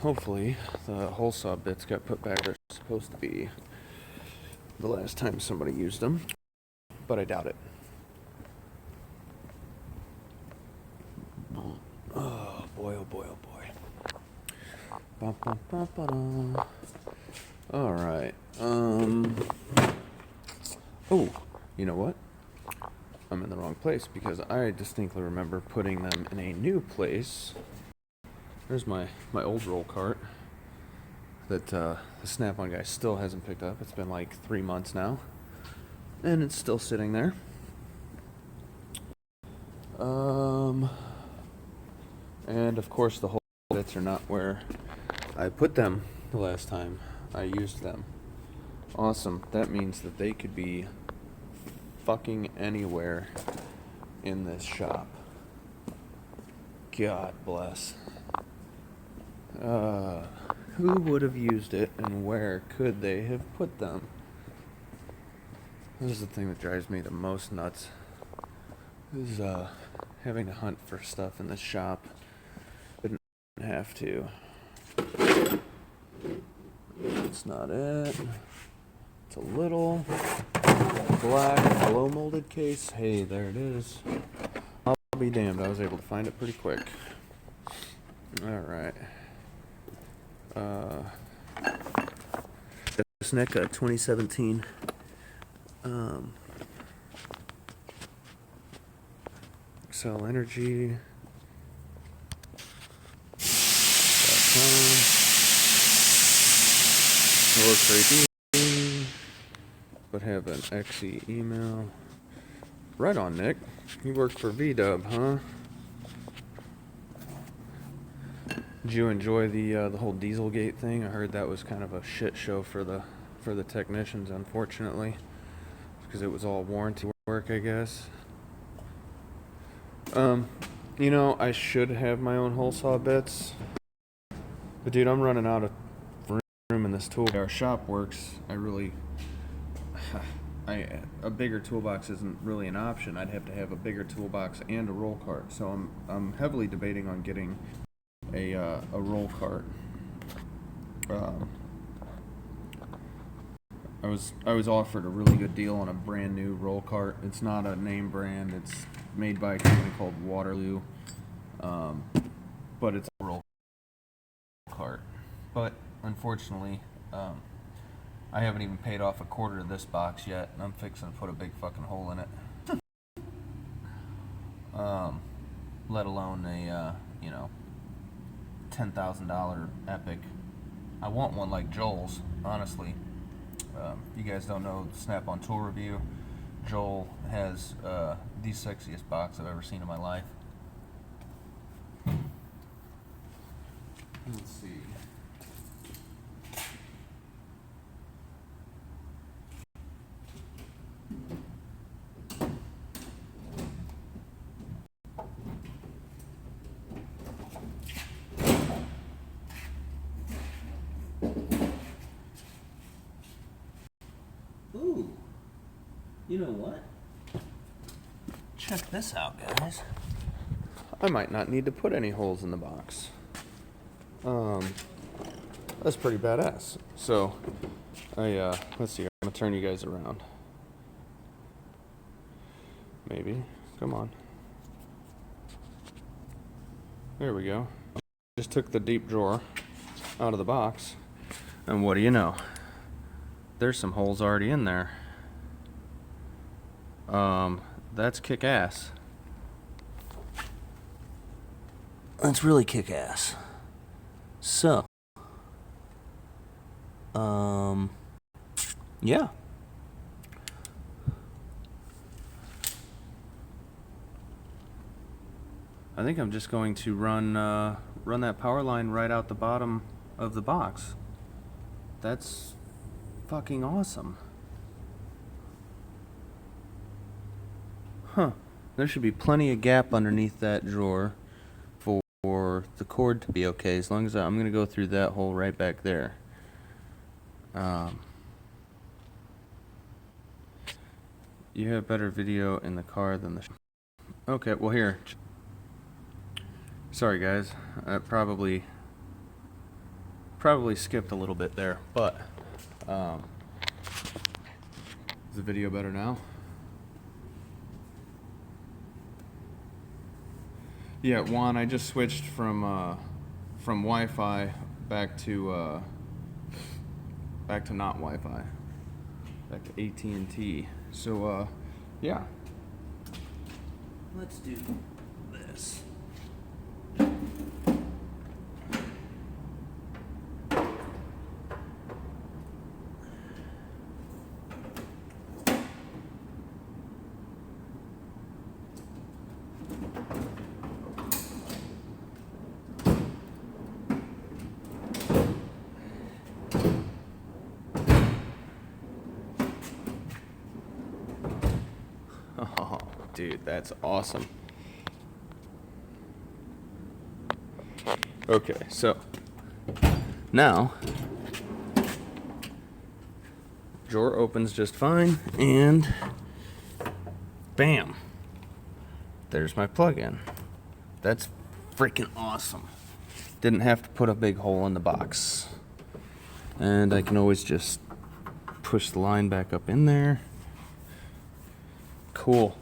Hopefully the hole saw bits got put back where they're supposed to be the last time somebody used them, but I doubt it. Oh boy, oh boy, oh boy. Alright, oh, you know what? I'm in the wrong place, because I distinctly remember putting them in a new place. There's my old roll cart that the Snap-on guy still hasn't picked up. It's been like 3 months now, and it's still sitting there. And of course the whole bits are not where I put them the last time I used them. Awesome. That means that they could be fucking anywhere in this shop. God bless. Who would have used it and where could they have put them? This is the thing that drives me the most nuts. Is having to hunt for stuff in this shop. Didn't have to. That's not it. It's a little black blow molded case. Hey, there it is. I'll be damned. I was able to find it pretty quick. Alright. NECA 2017. Excel Energy. Work for AD, but have an XE email. Right on, Nick. You work for VDub, huh? Did you enjoy the whole Dieselgate thing? I heard that was kind of a shit show for the technicians, unfortunately, because it was all warranty work, I guess. You know, I should have my own hole saw bits, but dude, I'm running out of room in this tool. Our shop works. A bigger toolbox isn't really an option. I'd have to have a bigger toolbox and a roll cart. So I'm heavily debating on getting a roll cart. I was offered a really good deal on a brand new roll cart. It's not a name brand. It's made by a company called Waterloo, but it's a roll cart. But unfortunately, I haven't even paid off a quarter of this box yet, and I'm fixing to put a big fucking hole in it. Let alone a $10,000 Epic. I want one like Joel's, honestly. If you guys don't know Snap-on Tool Review, Joel has the sexiest box I've ever seen in my life. Let's see. Ooh, you know what? Check this out, guys. I might not need to put any holes in the box. That's pretty badass. So, let's see, I'm gonna turn you guys around. Maybe, come on. There we go. Just took the deep drawer out of the box, and what do you know? There's some holes already in there. That's kick-ass. That's really kick-ass. So, yeah. I think I'm just going to run that power line right out the bottom of the box. That's fucking awesome. Huh. There should be plenty of gap underneath that drawer for the cord to be okay, as long as I'm going to go through that hole right back there. You have better video in the car than the... Okay, well here. Sorry guys, I probably skipped a little bit there, but is the video better now? Yeah, Juan, I just switched from Wi-Fi back to not Wi-Fi, back to AT&T. So yeah, let's do this. Oh, dude, that's awesome. Okay, so Now, drawer opens just fine, and bam, there's my plug-in. That's freaking awesome. Didn't have to put a big hole in the box. And I can always just push the line back up in there. Cool.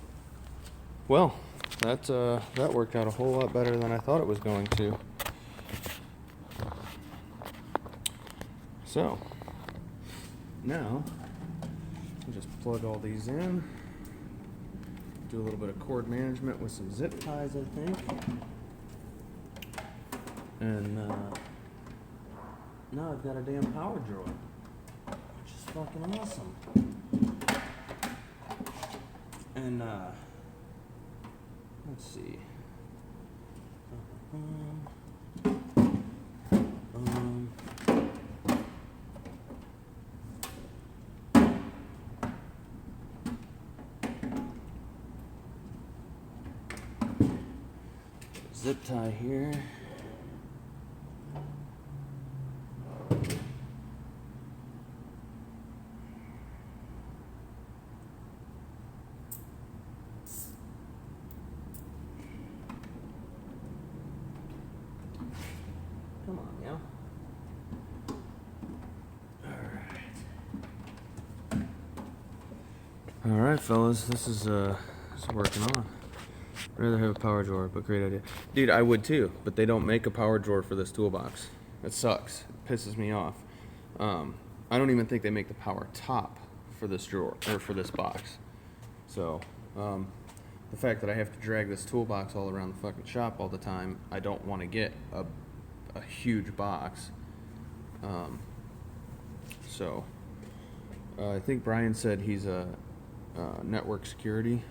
Well, that worked out a whole lot better than I thought it was going to. So, now, I'll just plug all these in. Do a little bit of cord management with some zip ties, I think. And now I've got a damn power drawer, which is fucking awesome. And let's see. Zip tie here. Come on, yeah. All right, fellas, this is working on. I'd rather have a power drawer, but great idea. Dude, I would too, but they don't make a power drawer for this toolbox. It sucks. It pisses me off. I don't even think they make the power top for this drawer, or for this box. So, the fact that I have to drag this toolbox all around the fucking shop all the time, I don't want to get a huge box. So, I think Brian said he's a network security.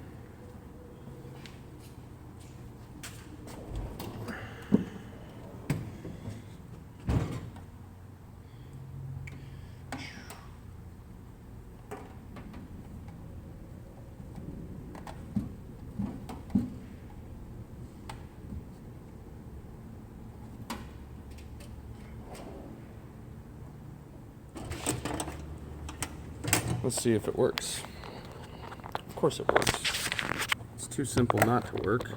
Let's see if it works. Of course it works. It's too simple not to work.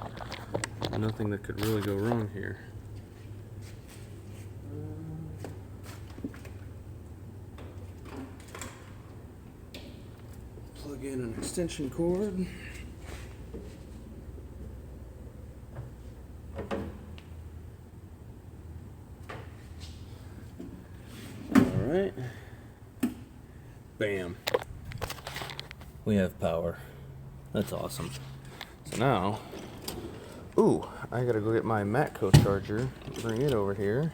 Nothing that could really go wrong here. Plug in an extension cord. All right. Bam. We have power. That's awesome. So now, I gotta go get my Matco charger, bring it over here.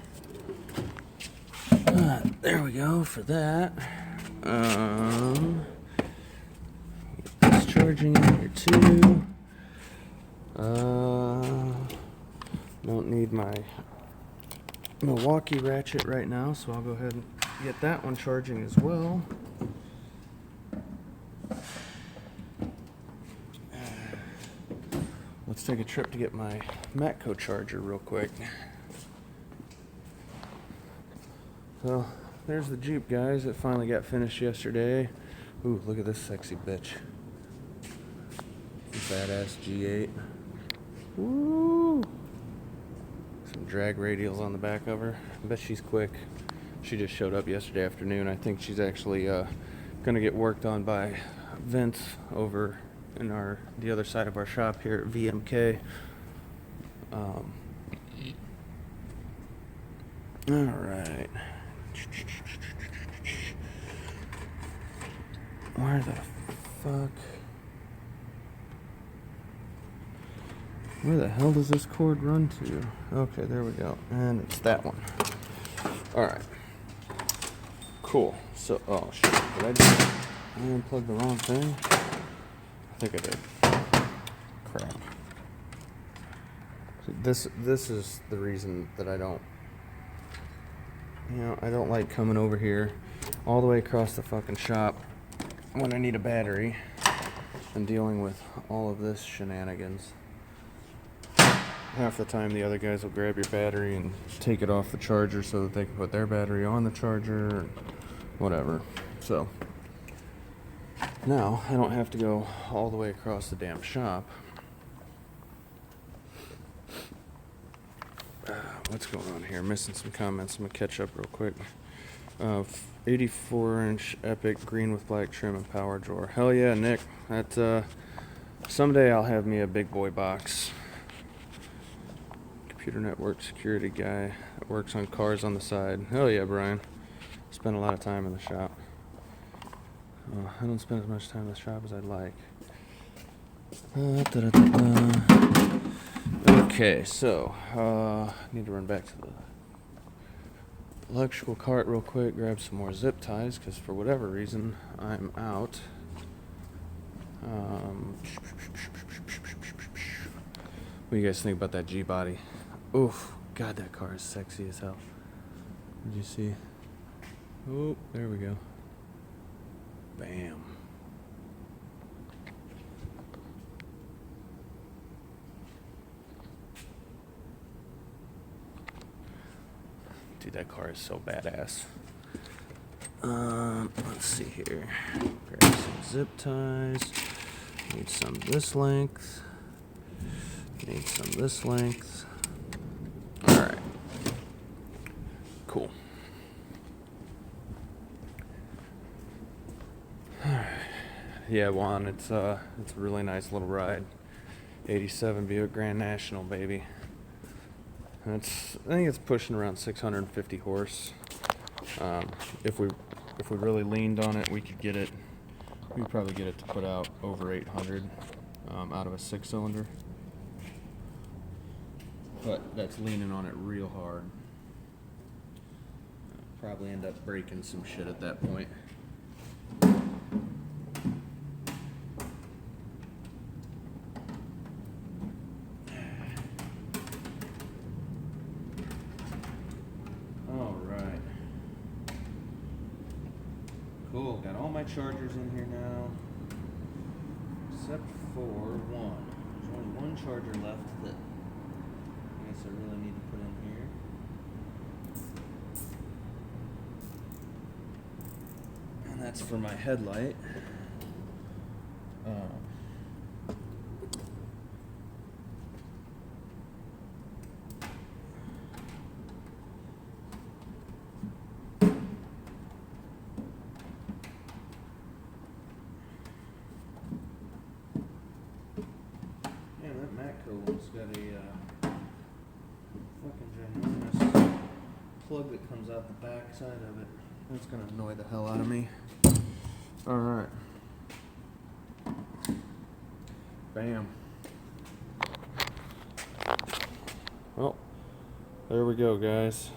There we go for that. Get this charging in here too. Don't need my Milwaukee ratchet right now, so I'll go ahead and get that one charging as well. Let's take a trip to get my Matco charger real quick. So, there's the Jeep, guys. It finally got finished yesterday. Ooh, look at this sexy bitch. Badass G8. Woo! Some drag radials on the back of her. I bet she's quick. She just showed up yesterday afternoon. I think she's actually gonna get worked on by Vince over in the other side of our shop here at VMK. All right. Where the fuck? Where the hell does this cord run to? Okay, there we go. And it's that one. All right. Cool. So, oh shit. Did I unplug the wrong thing? I think I did. Crap. So this is the reason that I don't, I don't like coming over here all the way across the fucking shop when I need a battery and dealing with all of this shenanigans. half the time the other guys will grab your battery and take it off the charger so that they can put their battery on the charger or whatever. So now I don't have to go all the way across the damn shop. What's going on here? Missing some comments. I'm gonna catch up real quick. 84-inch Epic green with black trim and power drawer. Hell yeah, Nick. That someday I'll have me a big boy box. Computer network security guy that works on cars on the side. Hell yeah, Brian. Spend a lot of time in the shop. I don't spend as much time in the shop as I'd like. Okay, so need to run back to the electrical cart real quick, grab some more zip ties, because for whatever reason I'm out. What do you guys think about that G-body? Oof, God, that car is sexy as hell. Did you see? Oh, there we go. Bam. Dude, that car is so badass. Let's see here. Grab some zip ties. Need some this length. Need some this length. Alright. Cool. Yeah, Juan, it's a really nice little ride. 87 Buick Grand National, baby. I think it's pushing around 650 horse. If we really leaned on it, we could probably get it to put out over 800 out of a 6-cylinder. But that's leaning on it real hard. Probably end up breaking some shit at that point. Cool, got all my chargers in here now, except for one. There's only one charger left that I guess I really need to put in here. And that's for my headlight. It's got a fucking ginormous plug that comes out the back side of it. That's gonna annoy the hell out of me. Alright. Bam. Well, there we go, guys.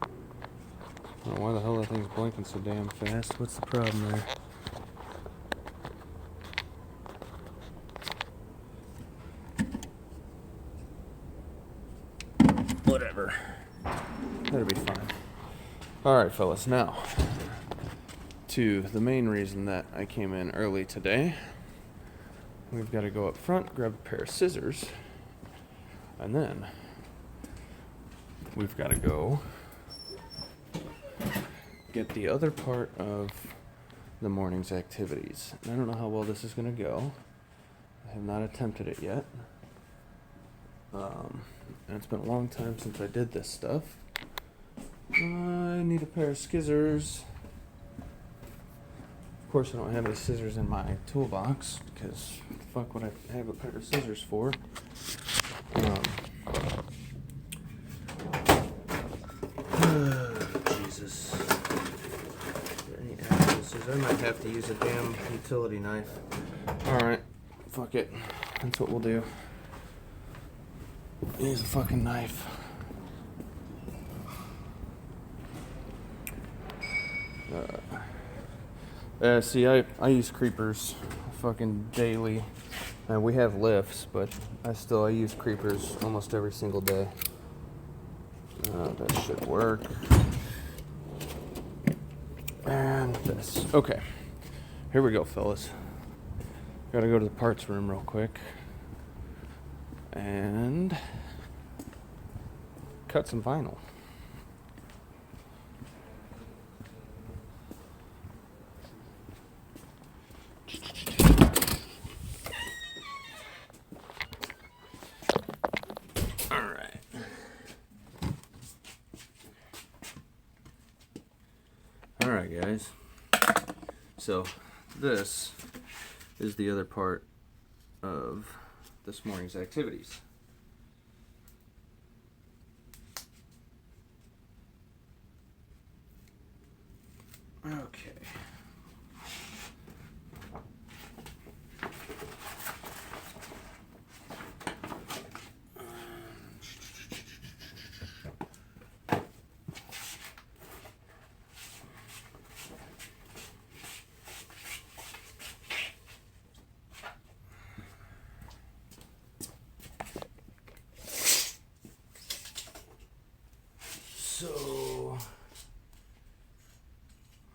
I don't know why the hell that thing's blinking so damn fast. What's the problem there? Whatever. That'll be fine. Alright, fellas, now to the main reason that I came in early today. We've got to go up front, grab a pair of scissors, and then we've got to go get the other part of the morning's activities. And I don't know how well this is going to go. I have not attempted it yet. And it's been a long time since I did this stuff. I need a pair of scissors. Of course, I don't have any scissors in my toolbox because what the fuck would I have a pair of scissors for? Jesus. Any actual scissors? I might have to use a damn utility knife. Alright, fuck it. That's what we'll do. Use a fucking knife. See, I use creepers fucking daily. We have lifts, but I use creepers almost every single day. That should work. And this. Okay. Here we go, fellas. Gotta go to the parts room real quick. and cut some vinyl. Alright guys, so this is the other part of this morning's activities. Okay. So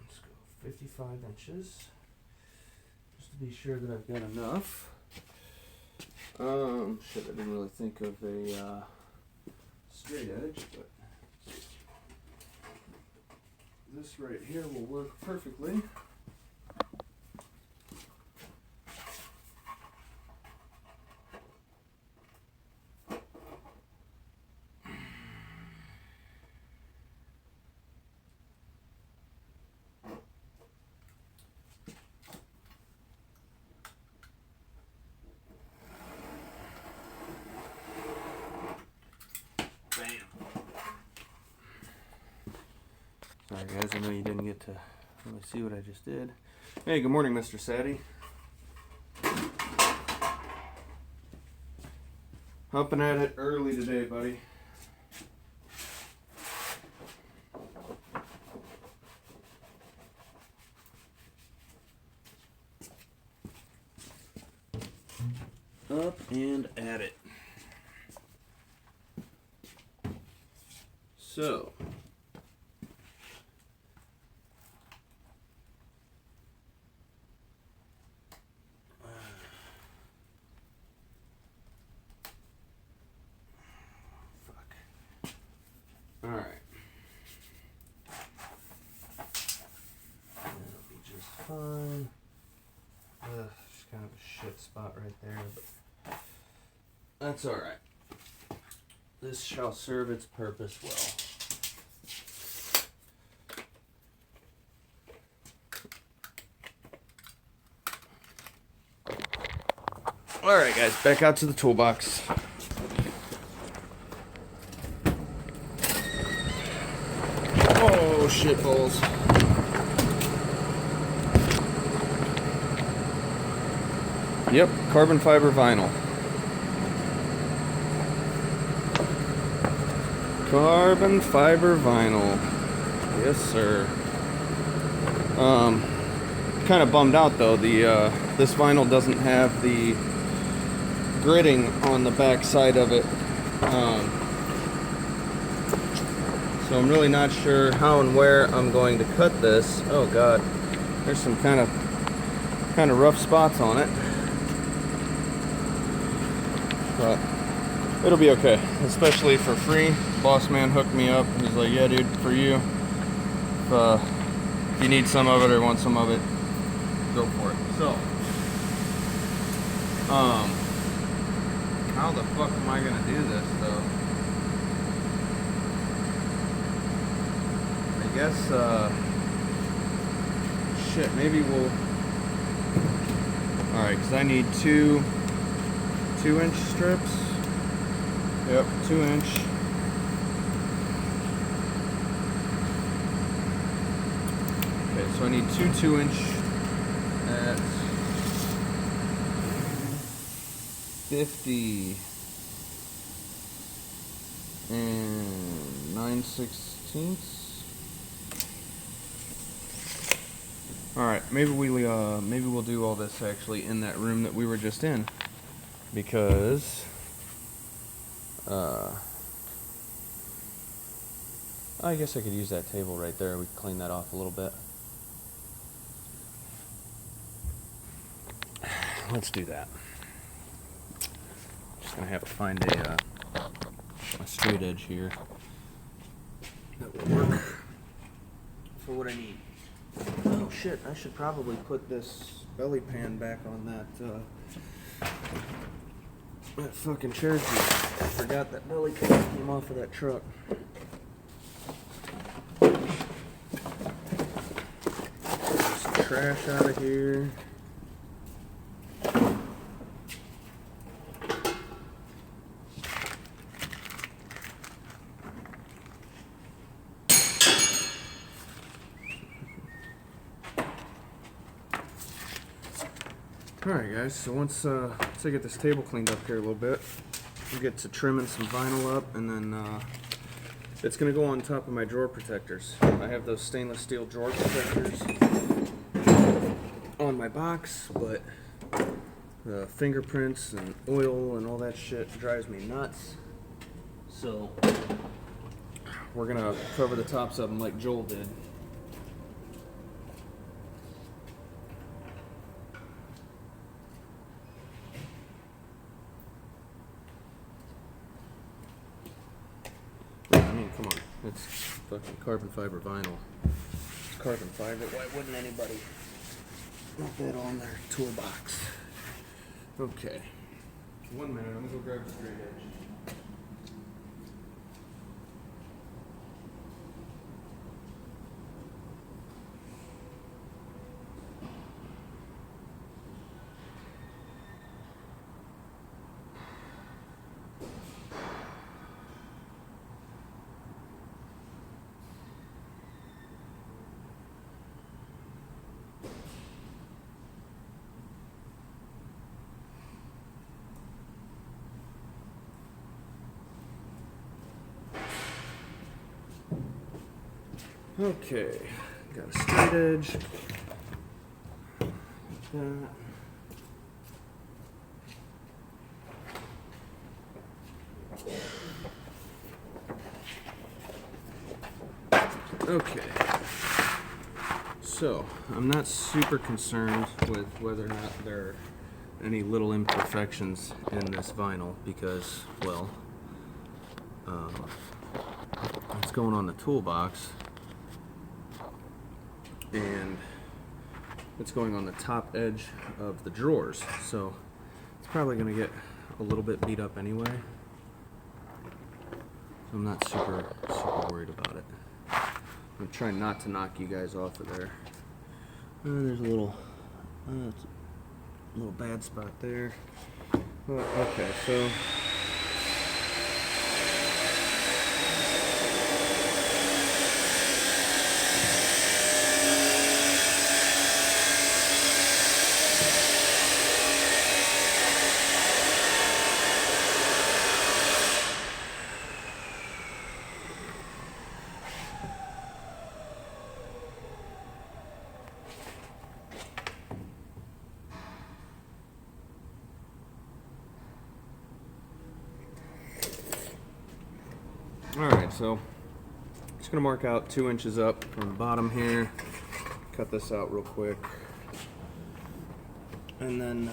let's go 55 inches, just to be sure that I've got enough. Shit, I didn't really think of a straight edge, but this right here will work perfectly. Sorry guys, I know you didn't get to really see what I just did. Hey, good morning, Mr. Sadie. Hopping at it early today, buddy. Up and at it. So, alright. That'll be just fine. Just kind of a shit spot right there, but that's alright. This shall serve its purpose well. Alright guys, back out to the toolbox. Oh shit balls. Yep, carbon fiber vinyl. Carbon fiber vinyl. Yes sir. Kind of bummed out though, this vinyl doesn't have the gridding on the back side of it. So I'm really not sure how and where I'm going to cut this. Oh god, there's some kind of rough spots on it, but it'll be okay, especially for free. Boss man hooked me up. He's like, yeah dude, for you, if you need some of it or want some of it, go for it. So how the fuck am I gonna do this though? I guess shit, maybe we'll, alright, because I need two 2-inch strips. Yep, 2-inch. Okay, so I need two 2-inch at 50 and 9/16. All right, maybe we'll do all this actually in that room that we were just in, because I guess I could use that table right there. We can clean that off a little bit. Let's do that. just gonna have to find a straight edge here that will work for what I need. Oh shit, I should probably put this belly pan back on that fucking Cherokee. I forgot that belly pan came off of that truck. Get some trash out of here. Alright guys, so once I get this table cleaned up here a little bit, we'll get to trimming some vinyl up, and then it's going to go on top of my drawer protectors. I have those stainless steel drawer protectors on my box, but the fingerprints and oil and all that shit drives me nuts. So we're going to cover the tops of them like Joel did. Come on, it's fucking carbon fiber vinyl. It's carbon fiber, why wouldn't anybody want that on their toolbox? Okay. 1 minute, I'm gonna go grab the straight edge. Okay, got a straight edge. Like that. Okay, so I'm not super concerned with whether or not there are any little imperfections in this vinyl because, well, it's going on the toolbox. And it's going on the top edge of the drawers, so it's probably going to get a little bit beat up anyway. So I'm not super worried about it. I'm trying not to knock you guys off of there. There's a little bad spot there. Okay, so. Alright, so just going to mark out 2 inches up from the bottom here. Cut this out real quick. And then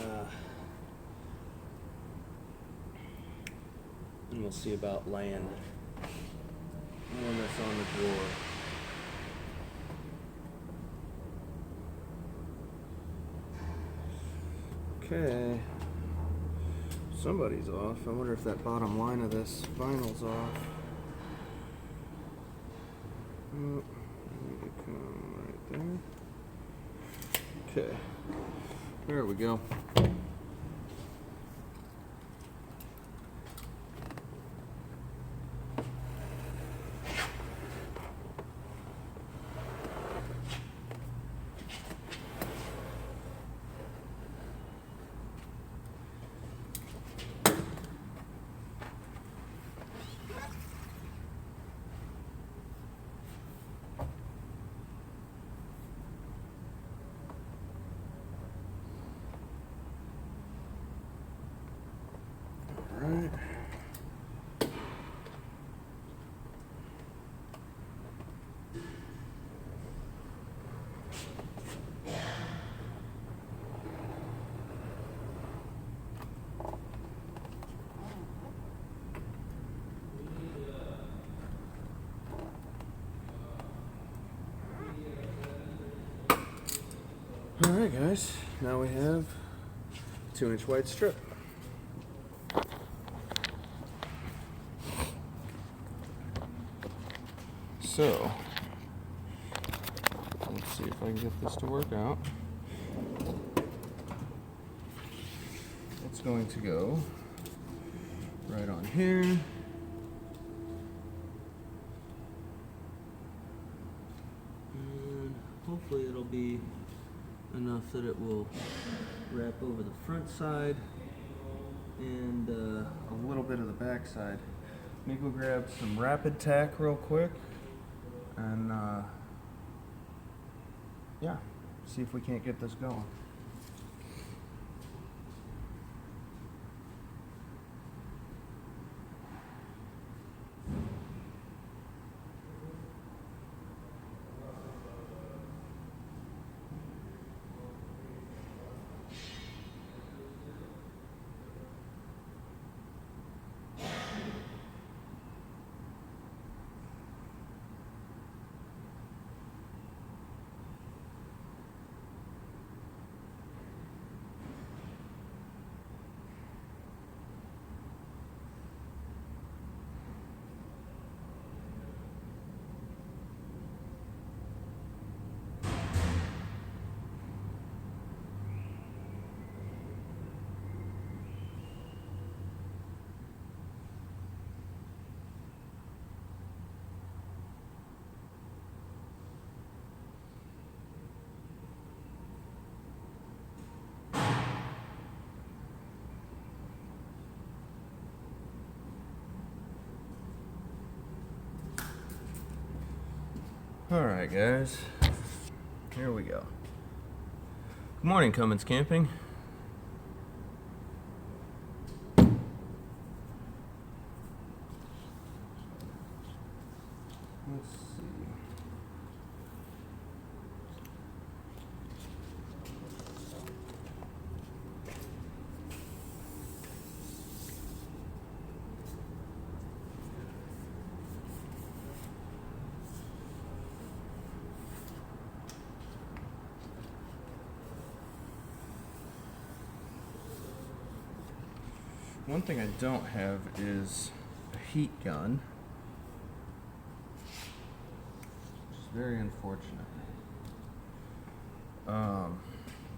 we'll see about laying this on the drawer. Okay. Somebody's off. I wonder if that bottom line of this vinyl's off. Oh, I need to come right there. Okay, there we go. Right. guys, now we have 2-inch wide strip. So, let's see if I can get this to work out. It's going to go right on here. And hopefully it'll be enough that it will wrap over the front side and A little bit of the back side. Let me go grab some rapid tack real quick and yeah, see if we can't get this going. Alright guys, here we go. Good morning, Cummins Camping. Let's see. One thing I don't have is a heat gun, which is very unfortunate.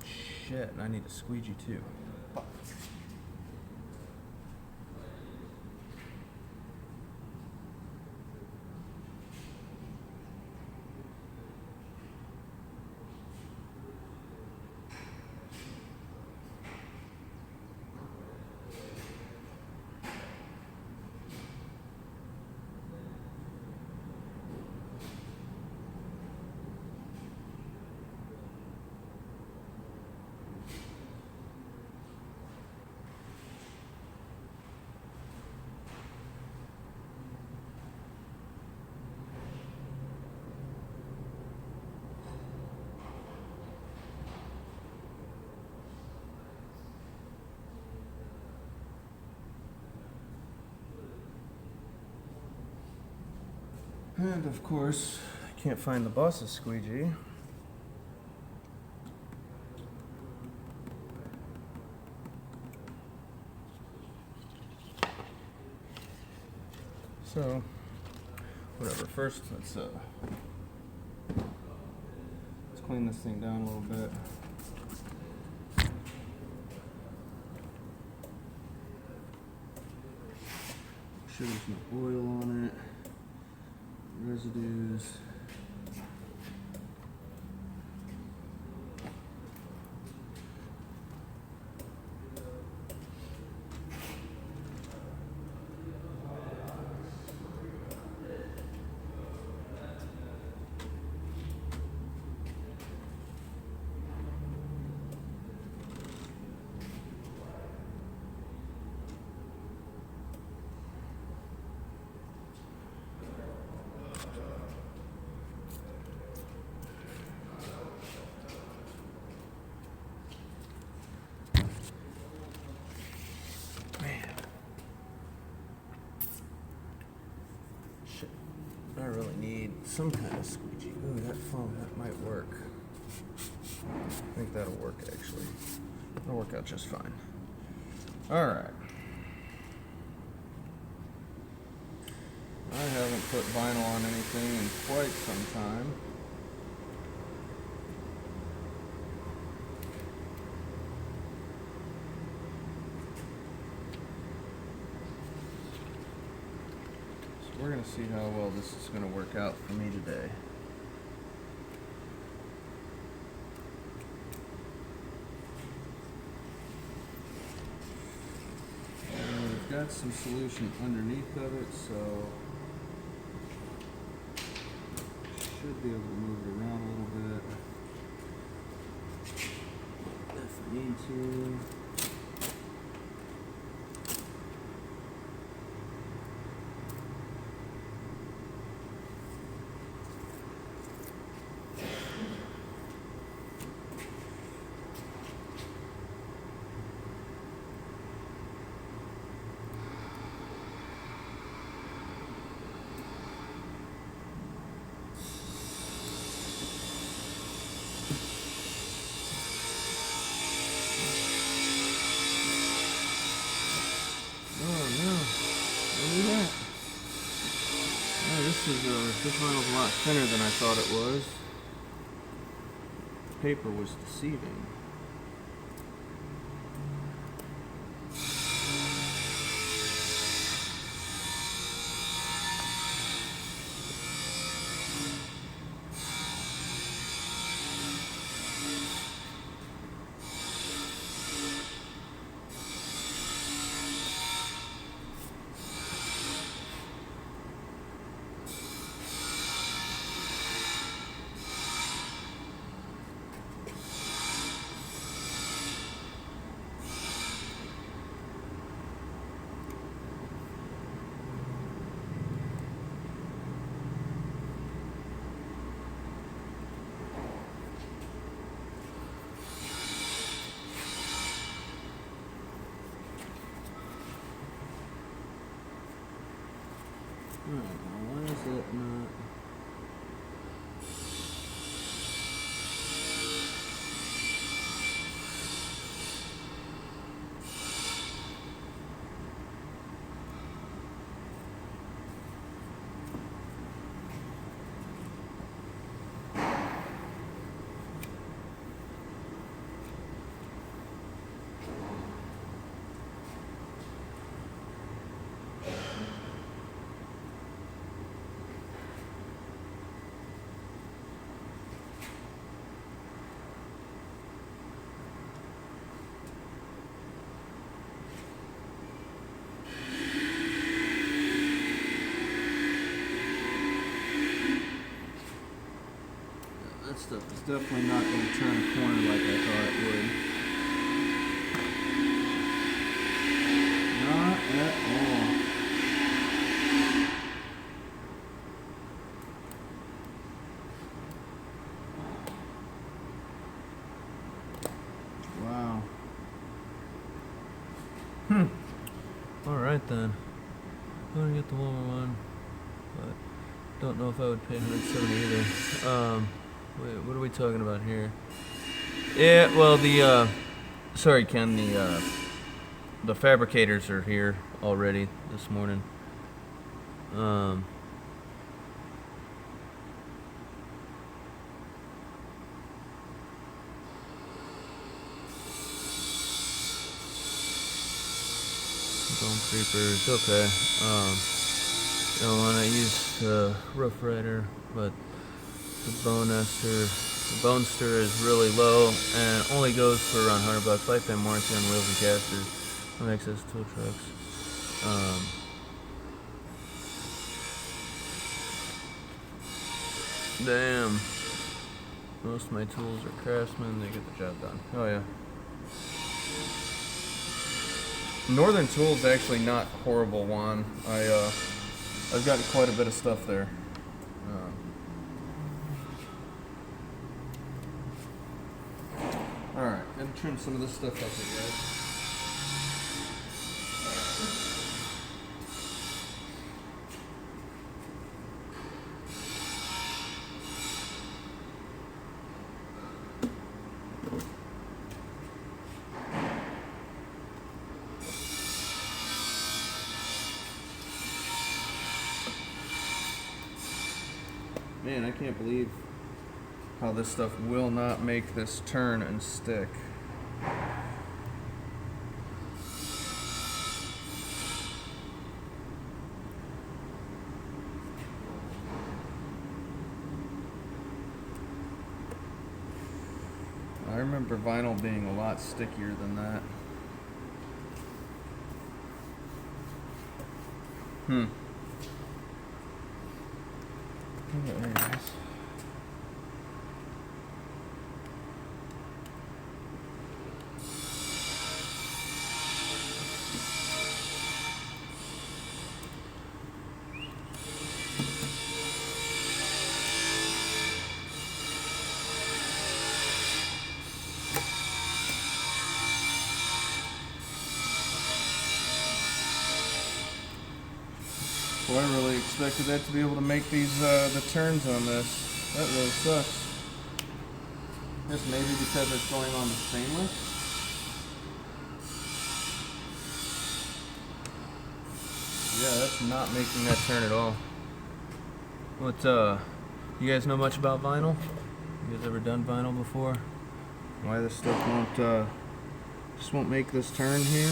Shit, and I need a squeegee too. Fuck. And of course, I can't find the boss's squeegee. So, whatever. First, let's clean this thing down a little bit. Make sure there's no oil on it. Residues. I really need some kind of squeegee. Ooh, that foam, that might work. I think that'll work actually. It'll work out just fine. Alright. I haven't put vinyl on anything in quite some time. So we're going to see how well this is going to work out for me today. Got some solution underneath of it, so should be able to move it around a little bit if I need to. This vinyl's a lot thinner than I thought it was. Paper was deceiving. Alright, now why is it not? That stuff is definitely not going to turn a corner like I thought it would. Not at all. Wow. Alright then. I'm going to get the warmer one, but don't know if I would pay 170 either. Wait, what are we talking about here? Yeah, well, sorry, Ken, the fabricators are here already this morning. Bone creepers, okay. Don't want to use Rough Rider, but the Bonester is really low and only goes for around $100. Lifetime warranty on wheels and casters on excess tow trucks. Damn. Most of my tools are Craftsman. They get the job done. Oh yeah. Northern Tool's actually not horrible, Juan. I've gotten quite a bit of stuff there. Alright, I'm gonna trim some of this stuff up here, guys. Man, I can't believe how this stuff will not make this turn and stick. I remember vinyl being a lot stickier than that. There it is. Well, I really expected that to be able to make these the turns on this. That really sucks. Just maybe because it's going on the stainless. Yeah, that's not making that turn at all. What, you guys know much about vinyl? You guys ever done vinyl before? Why this stuff won't, just won't make this turn here?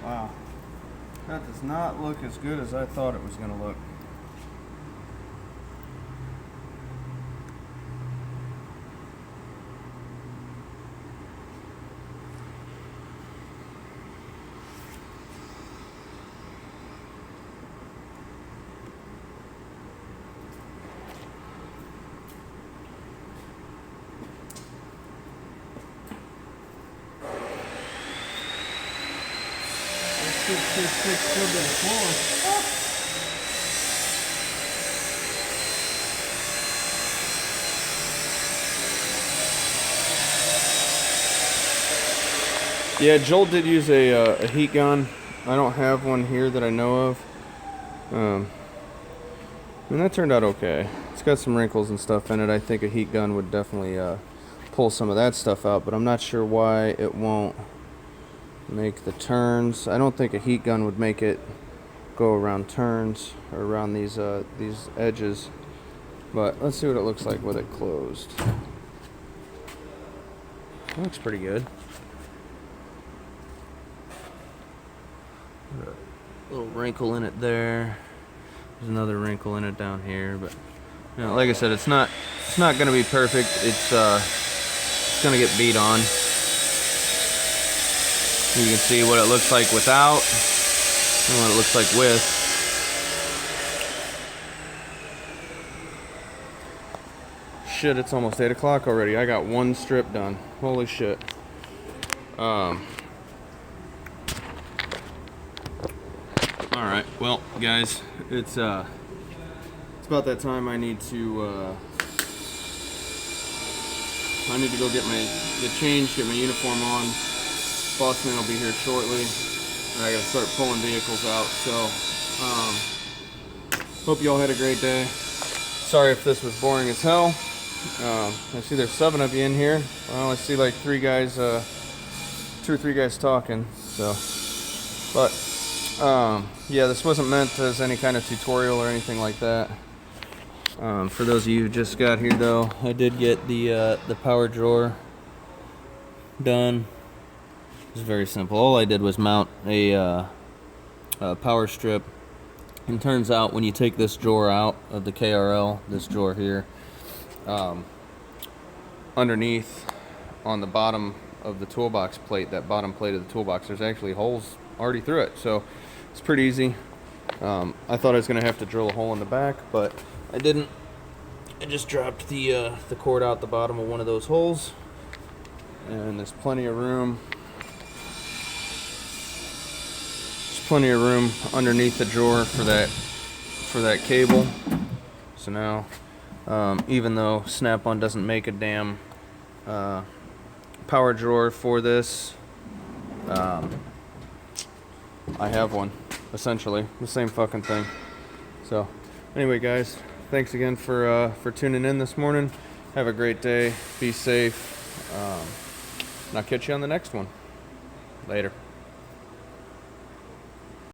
Wow, that does not look as good as I thought it was going to look. Yeah, Joel did use a heat gun. I don't have one here that I know of. And that turned out okay. It's got some wrinkles and stuff in it. I think a heat gun would definitely pull some of that stuff out, but I'm not sure why it won't make the turns. I don't think a heat gun would make it go around turns or around these edges. But let's see what it looks like with it closed. It looks pretty good. A little wrinkle in it there. There's another wrinkle in it down here, but you know, like I said, it's not going to be perfect. It's going to get beat on. You can see what it looks like without and what it looks like with. Shit, it's almost 8 o'clock already. I got one strip done. Holy shit. Alright, well, guys, it's about that time I need to go get changed, get my uniform on. Boss man will be here shortly. And I gotta start pulling vehicles out, so Hope you all had a great day. Sorry if this was boring as hell. I see there's 7 of you in here. Well, I see like 3 guys, 2 or 3 guys talking. So, but yeah, this wasn't meant as any kind of tutorial or anything like that. For those of you who just got here, though, I did get the power drawer done. It's very simple. All I did was mount a power strip. And turns out when you take this drawer out of the KRL, this drawer here, underneath on the bottom of the toolbox plate, that bottom plate of the toolbox, there's actually holes already through it. So it's pretty easy. I thought I was going to have to drill a hole in the back, but I didn't. I just dropped the cord out the bottom of one of those holes. And there's plenty of room. Plenty of room underneath the drawer for that cable. So now, even though Snap-on doesn't make a damn power drawer for this, I have one, essentially the same fucking thing. So anyway, guys, thanks again for tuning in this morning. Have a great day. Be safe. And I'll catch you on the next one. Later.